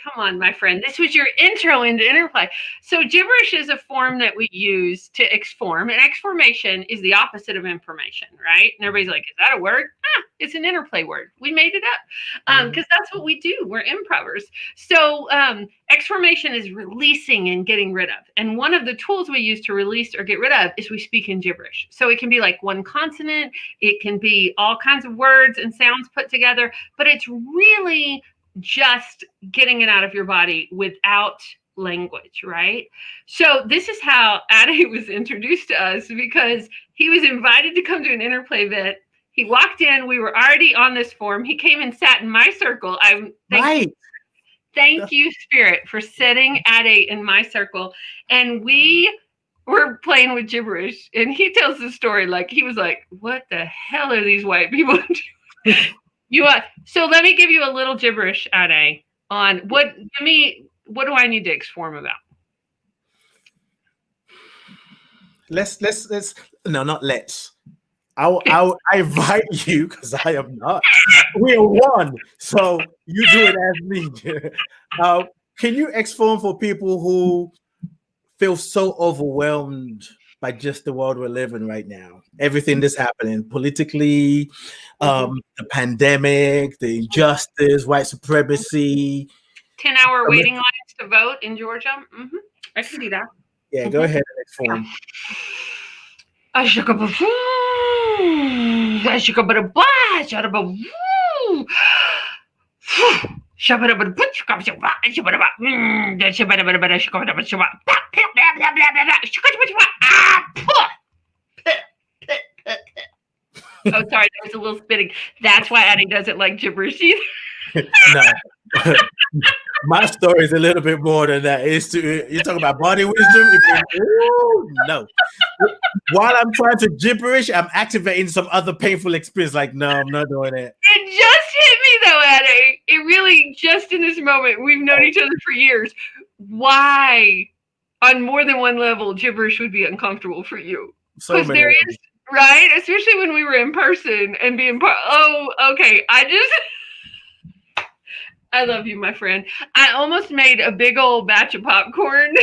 Come on, my friend. This was your intro into interplay. So gibberish is a form that we use to exform, and exformation is the opposite of information, right? And everybody's like, is that a word? It's an interplay word. We made it up because that's what we do. We're improvers. So exformation is releasing and getting rid of. And one of the tools we use to release or get rid of is we speak in gibberish. So it can be like one consonant. It can be all kinds of words and sounds put together, but it's really just getting it out of your body without language, right? So this is how Ade was introduced to us, because he was invited to come to an interplay event. He walked in, we were already on this form. He came and sat in my circle. Thank you, Spirit, for sitting at in my circle. And we were playing with gibberish. And he tells the story like he was like, what the hell are these white people doing? So let me give you a little gibberish, Ade, on what do I need to exform about? Let's no, not let's. I invite you because I am not. We are one, so you do it as me. Can you exform for people who feel so overwhelmed by just the world we're living right now? Everything that's happening politically, the pandemic, the injustice, white supremacy. 10-hour waiting lines to vote in Georgia. I can do that. Yeah, go ahead and exform. Oh, sorry, that was a little spitting. That's why Addie doesn't like gibberish either. No. My story is a little bit more than that. You're talking about body wisdom. No. While I'm trying to gibberish, I'm activating some other painful experience. Like, no, I'm not doing it. It just hit me though, Addie. It really just in this moment. We've known each other for years. Why, on more than one level, gibberish would be uncomfortable for you? Because there is, right? Especially when we were in person and being part. Oh, okay. I love you, my friend. I almost made a big old batch of popcorn.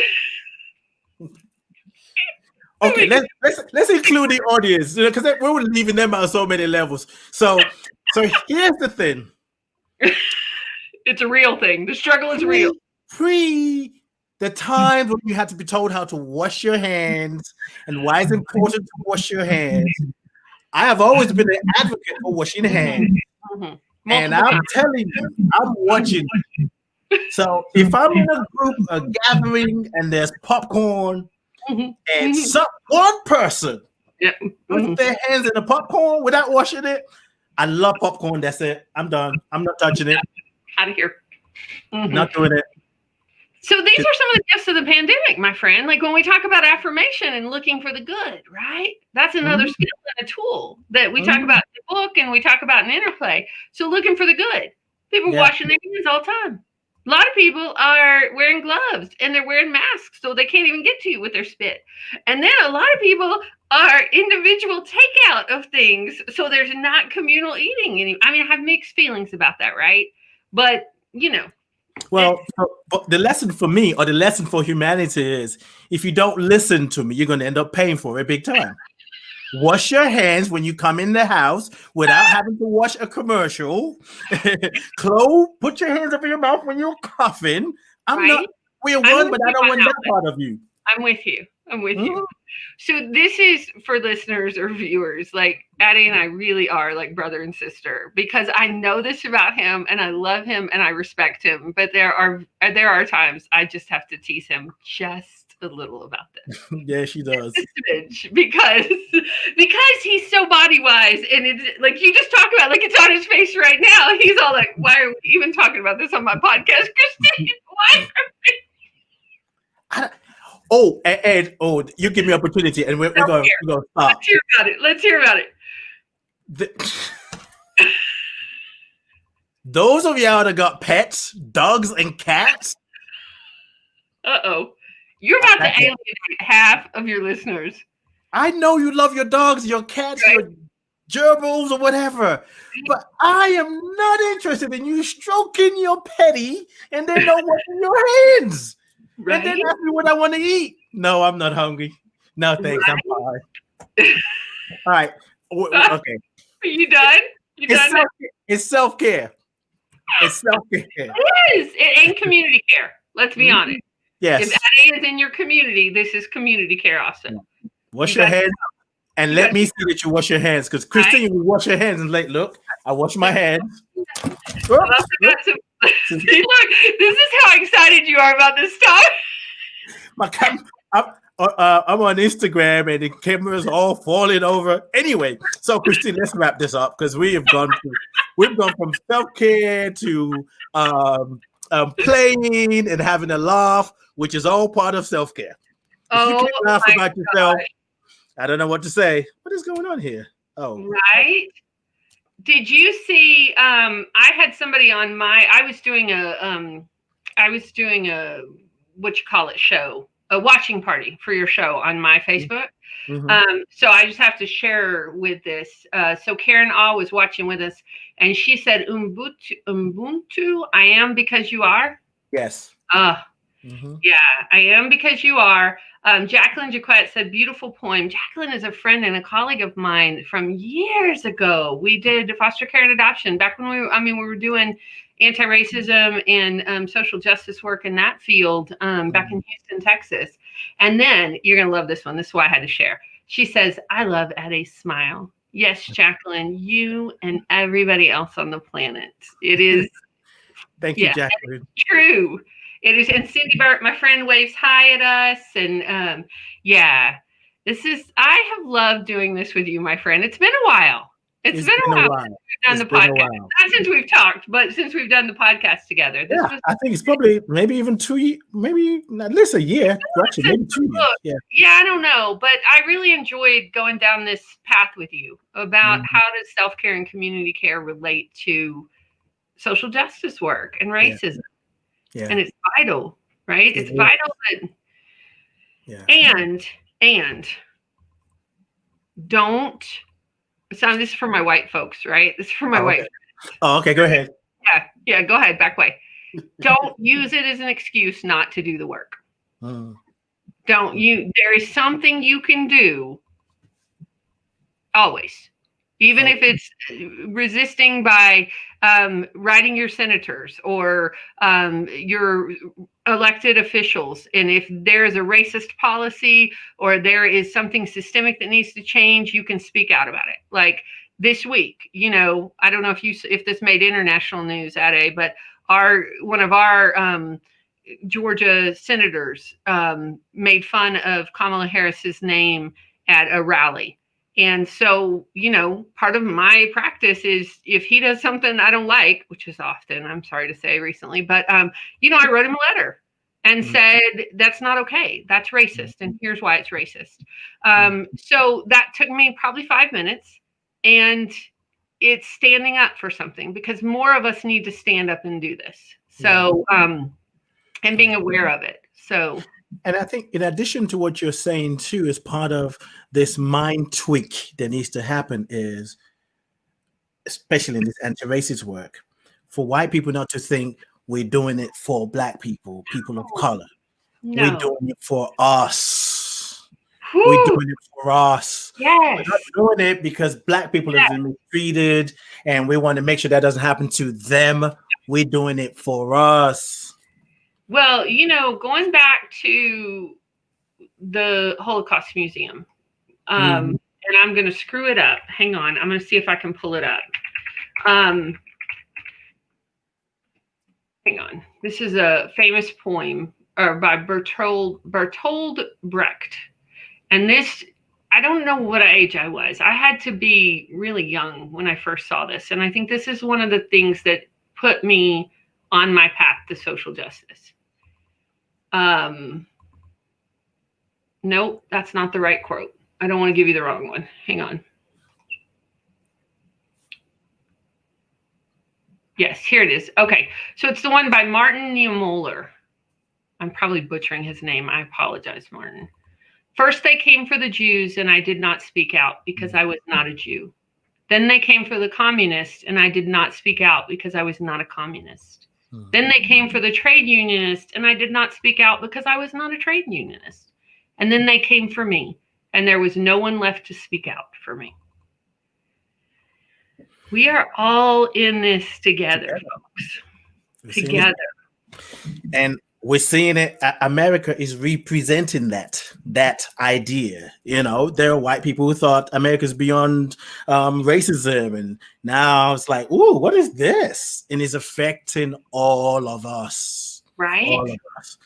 Okay, let's include the audience, because we were leaving them on so many levels. So here's the thing. It's a real thing. The struggle is real. The time when you had to be told how to wash your hands and why it's important to wash your hands, I have always been an advocate for washing hands. And I'm telling you, I'm watching. So if I'm in a group, a gathering, and there's popcorn, and one person puts their hands in the popcorn without washing it, I love popcorn. That's it. I'm done. I'm not touching it. Out of here. Not doing it. So these are some of the gifts of the pandemic, my friend. Like when we talk about affirmation and looking for the good, right? That's another skill and a tool that we talk about in the book and we talk about in Interplay. So looking for the good. People washing their hands all the time. A lot of people are wearing gloves and they're wearing masks, so they can't even get to you with their spit. And then a lot of people are individual takeout of things, so there's not communal eating. I mean, I have mixed feelings about that, right? But, you know. Well, but the lesson for me or the lesson for humanity is if you don't listen to me, you're going to end up paying for it big time. Wash your hands when you come in the house without having to watch a commercial. Chloe, put your hands over your mouth when you're coughing. We're one, but I don't want that part of you. I'm with you. So this is for listeners or viewers, like Addie and I really are like brother and sister, because I know this about him and I love him and I respect him. But there are times I just have to tease him just a little about this. Yeah, she does. Because he's so body wise, and it's like you just talk about, like it's on his face right now. He's all like, "Why are we even talking about this on my podcast, Christine? Why?" You give me opportunity, and we're going to stop. Let's hear about it. Those of y'all that got pets, dogs and cats. You're about to alienate half of your listeners. I know you love your dogs, your cats, your gerbils or whatever, but I am not interested in you stroking your petty and then not washing your hands. Right. And then ask me what I want to eat. No, I'm not hungry. No, thanks. Right. I'm fine. All right. Okay. Are you done? It's self-care. It's self-care. It is. It ain't community care. Let's be honest. Yes. If that is in your community, this is community care also. Wash your hands and let me see that you wash your hands. Because Christine will wash your hands and like, look, I wash my hands. Look, this is how excited you are about this stuff. I'm on Instagram and the camera's all falling over. Anyway, so Christine, let's wrap this up because we've gone from self-care to playing and having a laugh, which is all part of self-care. If you can't laugh about yourself, I don't know what to say. What is going on here? Oh, right. Did you see? I had somebody on I was doing a what you call it show, a watching party for your show on my Facebook. mm-hmm. So I just have to share with this. So Karen Ah was watching with us, and she said, Ubuntu, I am because you are. Yes. Mm-hmm. Yeah, I am because you are. Jacqueline Jaquette said, beautiful poem. Jacqueline is a friend and a colleague of mine from years ago. We did foster care and adoption back when we were doing anti-racism and social justice work in that field back in Houston, Texas. And then you're going to love this one. This is why I had to share. She says, I love Addie's smile. Yes, Jacqueline, you and everybody else on the planet. It is. Thank you, Jacqueline. True. It is. And Cindy Burt, my friend, waves hi at us. And I have loved doing this with you, my friend. It's been a while. It's been a while since we've done the podcast. Not since we've talked, but since we've done the podcast together. I think it's probably maybe even 2 years, maybe at least a year. Actually, maybe 2 years. Yeah, I don't know. But I really enjoyed going down this path with you about how does self-care and community care relate to social justice work and racism. Yeah. And it's vital, right? It's vital that, and don't. So this is for my white folks, right? This is for my white folks. Oh, okay. Go ahead. Yeah. Go ahead. Back way. Don't use it as an excuse not to do the work. There is something you can do always. Even if it's resisting by writing your senators or your elected officials. And if there is a racist policy or there is something systemic that needs to change, you can speak out about it. Like this week, I don't know if this made international news, Ade, but one of our Georgia senators made fun of Kamala Harris's name at a rally. And so, part of my practice is if he does something I don't like, which is often, I'm sorry to say recently, but, I wrote him a letter and said, that's not okay. That's racist. And here's why it's racist. So that took me probably 5 minutes, and it's standing up for something because more of us need to stand up and do this. So, and being aware of it. So. And I think in addition to what you're saying too, is part of this mind tweak that needs to happen is, especially in this anti-racist work, for white people not to think we're doing it for Black people, people of color. No. We're doing it for us. We're doing it for us. Yes. We're not doing it because Black people have been mistreated and we want to make sure that doesn't happen to them. We're doing it for us. Well, going back to the Holocaust Museum, and I'm going to screw it up. Hang on. I'm going to see if I can pull it up. Hang on. This is a famous poem by Bertold Brecht. And this, I don't know what age I was. I had to be really young when I first saw this. And I think this is one of the things that put me on my path to social justice. Nope, that's not the right quote. I don't want to give you the wrong one. Hang on. Yes, here it is. Okay, so it's the one by Martin Niemöller. I'm probably butchering his name. I apologize, Martin. First they came for the Jews, and I did not speak out because I was not a Jew. Then they came for the communists, and I did not speak out because I was not a communist. Then they came for the trade unionists, and I did not speak out because I was not a trade unionist. And then they came for me, and there was no one left to speak out for me. We are all in this together, folks. Together. And we're seeing it. America is representing that idea. There are white people who thought America's beyond racism, and now it's like, ooh, what is this? And it's affecting all of us, right? All of us.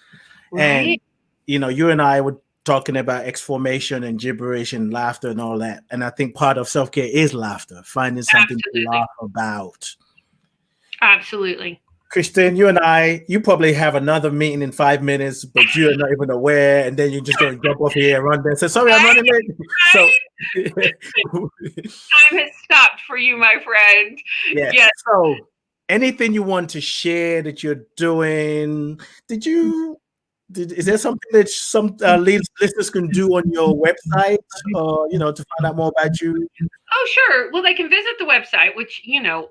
Right. And you and I were talking about exformation and gibberish and laughter and all that. And I think part of self-care is laughter, finding something to laugh about. Absolutely. Christine, you probably have another meeting in 5 minutes, but you're not even aware, and then you're just going to jump off here and run there. So sorry, I'm running late. So time has stopped for you, my friend. yeah. Yes. So anything you want to share that you're doing? Is there something that some listeners can do on your website, or to find out more about you? Oh, sure. Well, they can visit the website, which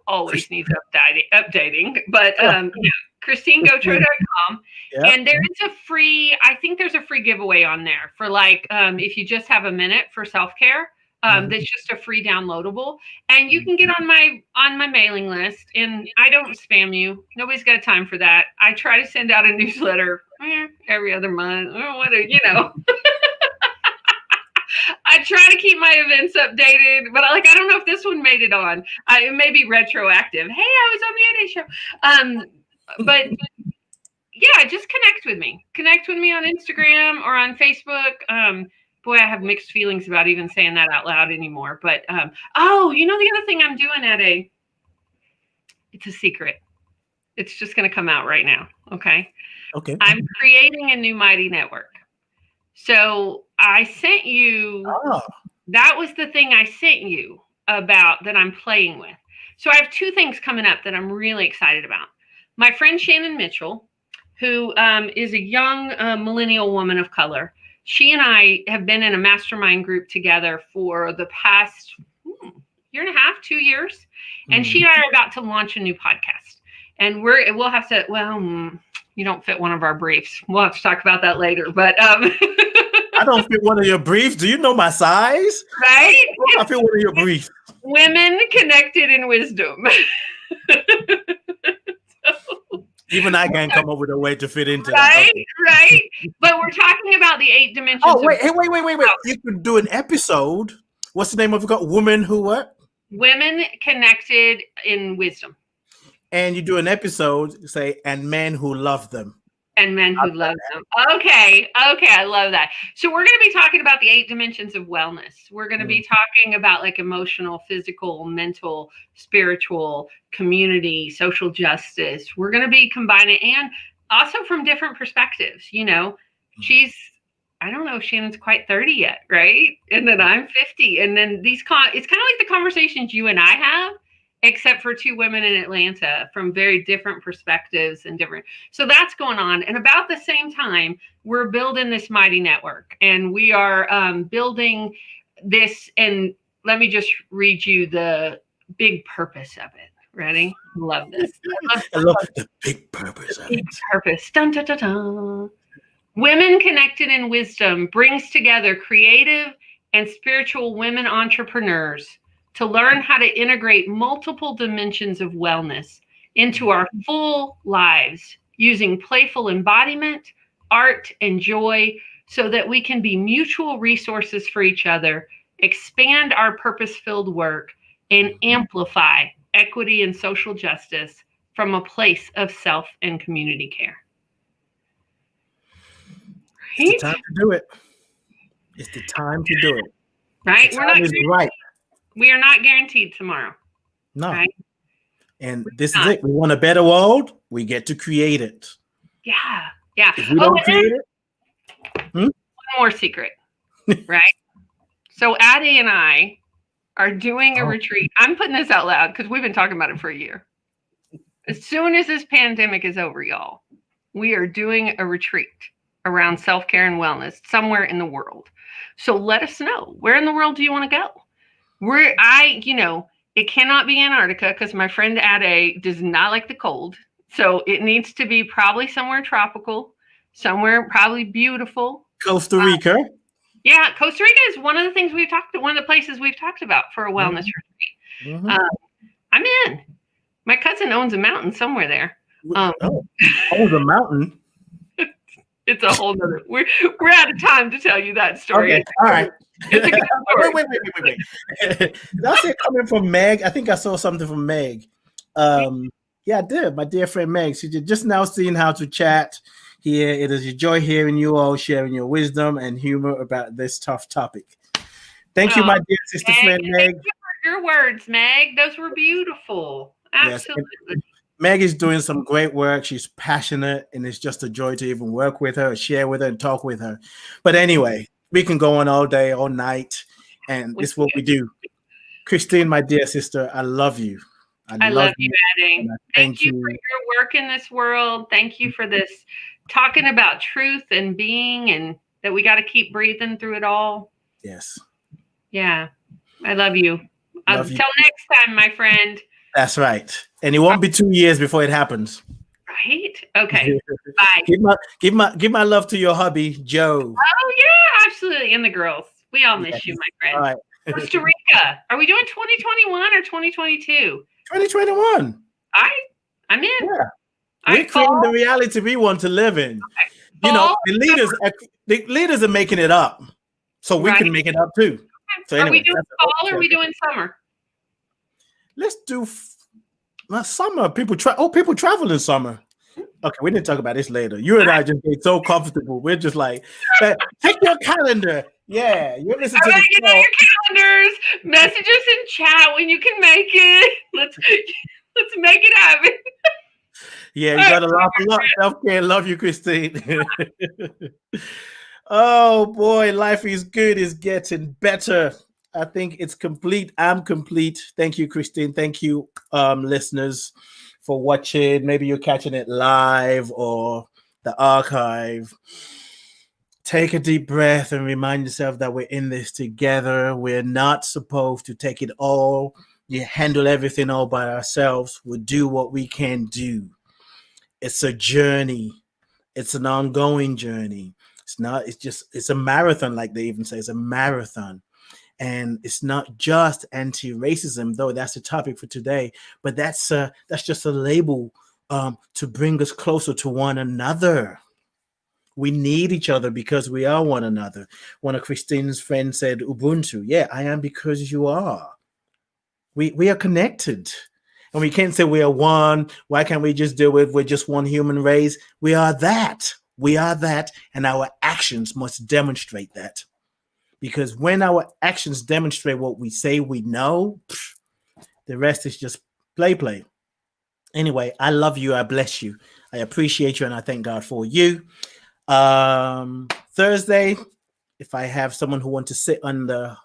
always needs updating. But ChristineGautreaux.com, and there is I think there's a free giveaway on there for if you just have a minute for self-care. That's just a free downloadable, and you can get on my mailing list. And I don't spam you. Nobody's got time for that. I try to send out a newsletter every other month. I try to keep my events updated, but I don't know if this one made it on. It may be retroactive. Hey, I was on the A-Day show. But yeah, just connect with me. Connect with me on Instagram or on Facebook. Boy, I have mixed feelings about even saying that out loud anymore. But the other thing I'm doing it's a secret. It's just going to come out right now. Okay. I'm creating a new Mighty Network. So I sent you, that was the thing I sent you about that I'm playing with. So I have two things coming up that I'm really excited about. My friend Shannon Mitchell, who is a young millennial woman of color. She and I have been in a mastermind group together for the past year and a half, 2 years. And she and I are about to launch a new podcast. And we'll have to, you don't fit one of our briefs. We'll have to talk about that later. But I don't fit one of your briefs. Do you know my size? Right? I fit one of your briefs. Women connected in wisdom. Even I can't come up with a way to fit into that. Okay. Right. But we're talking about the 8 dimensions. Oh, wait. You could do an episode. What's the name of it? Women who what? Women connected in wisdom. And you do an episode, say, and men who love them. And men who love them. Okay. I love that. So we're going to be talking about the 8 dimensions of wellness. We're going to be talking about emotional, physical, mental, spiritual, community, social justice. We're going to be combining, and also from different perspectives. I don't know if Shannon's quite 30 yet, right? And then I'm 50. And then it's kind of like the conversations you and I have, except for 2 women in Atlanta from very different perspectives and different. So that's going on. And about the same time, we're building this Mighty Network, and we are building this. And let me just read you the big purpose of it. Ready? Love this. I love the big purpose of it. Purpose. Dun, dun, dun, dun. Women Connected in Wisdom brings together creative and spiritual women entrepreneurs to learn how to integrate multiple dimensions of wellness into our full lives using playful embodiment, art, and joy, so that we can be mutual resources for each other, expand our purpose-filled work, and amplify equity and social justice from a place of self and community care. It's the time to do it. It's the time to do it. Right? We are not guaranteed tomorrow. No. Right? And this is it. We want a better world. We get to create it. Yeah. If we don't create it. One more secret. Right? So Addie and I are doing a retreat. I'm putting this out loud because we've been talking about it for a year. As soon as this pandemic is over, y'all, we are doing a retreat around self-care and wellness somewhere in the world. So let us know. Where in the world do you want to go? It cannot be Antarctica because my friend Ade does not like the cold. So it needs to be probably somewhere tropical, somewhere probably beautiful. Costa Rica. Yeah, Costa Rica is one of the things one of the places we've talked about for a wellness retreat. I'm in. My cousin owns a mountain somewhere there. Owns a mountain? It's a whole nother. We're out of time to tell you that story. Okay, all right. It's a good story. Wait. That's it coming from Meg. I think I saw something from Meg. Yeah, I did. My dear friend Meg. She just now seeing how to chat here. It is a joy hearing you all sharing your wisdom and humor about this tough topic. Thank you, my dear sister friend Meg. Thank you for your words, Meg. Those were beautiful. Absolutely. Yes. Meg is doing some great work. She's passionate, and it's just a joy to even work with her, share with her, and talk with her. But anyway, we can go on all day, all night, and this is what we do. Christine, my dear sister, I love you. I love you, Addie. Thank you for your work in this world. Thank you for this talking about truth and being, and that we got to keep breathing through it all. Yes. Yeah. I love you. Until next time, my friend. That's right. And it won't be 2 years before it happens. Right? Okay. Bye. Give my love to your hubby, Joe. Oh, yeah, absolutely. And the girls. We all miss you, my friend. All right. Costa Rica. Are we doing 2021 or 2022? 2021. I'm in. Yeah. We're creating the reality we want to live in. Okay. You know, the leaders are making it up. So we can make it up too. Okay. So anyway, are we doing fall or are we doing summer? Let's do summer. People travel in summer. Okay, we didn't talk about this later. You and I just get so comfortable. We're just like, take your calendar. Yeah, you listen to the show. Your calendars, message us in chat when you can make it. Let's make it happen. Yeah, you got to laugh a lot. Self-care. Love you, Christine. Oh boy, life is good. It's getting better. I think it's complete. I'm complete. Thank you, Christine. Thank you, listeners, for watching. Maybe you're catching it live or the archive. Take a deep breath and remind yourself that we're in this together. We're not supposed to take it all. You handle everything all by ourselves. We'll do what we can do. It's a journey. It's an ongoing journey. It's a marathon, like they even say. It's a marathon. And it's not just anti-racism, though that's the topic for today, but that's just a label to bring us closer to one another. We need each other because we are one another. One of Christine's friends said, Ubuntu. Yeah, I am because you are. We are connected. And we can't say we are one. Why can't we just deal with we're just one human race? We are that. We are that. And our actions must demonstrate that. Because when our actions demonstrate what we say we know, the rest is just play. Anyway, I love you. I bless you. I appreciate you. And I thank God for you. Thursday, if I have someone who wants to sit on the,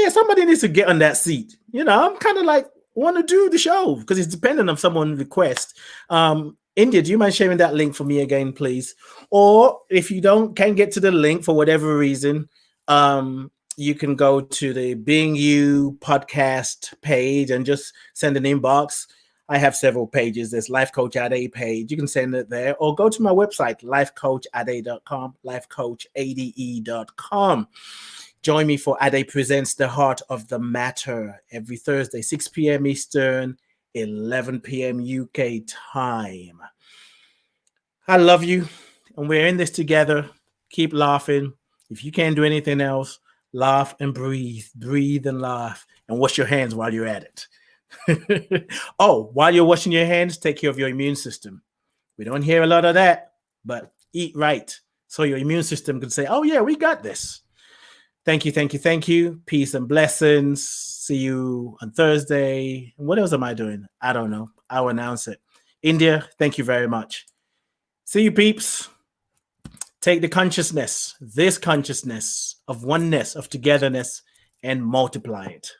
somebody needs to get on that seat. You know, I'm kind of like, want to do the show because it's dependent on someone's request. India, do you mind sharing that link for me again, please? Or if you can't get to the link for whatever reason, you can go to the Being You podcast page and just send an inbox. I have several pages. There's Life Coach Ade page. You can send it there or go to my website, lifecoachade.com, lifecoachade.com. Join me for Ade Presents The Heart of the Matter every Thursday, 6 p.m. Eastern, 11 p.m. UK time. I love you, and we're in this together. Keep laughing. If you can't do anything else, laugh and breathe. Breathe and laugh, and wash your hands while you're at it. Oh, while you're washing your hands, take care of your immune system. We don't hear a lot of that, but eat right so your immune system can say, oh, yeah, we got this. Thank you. Peace and blessings. See you on Thursday. What else am I doing? I don't know. I'll announce it. India, thank you very much. See you, peeps. Take the consciousness, this consciousness of oneness, of togetherness, and multiply it.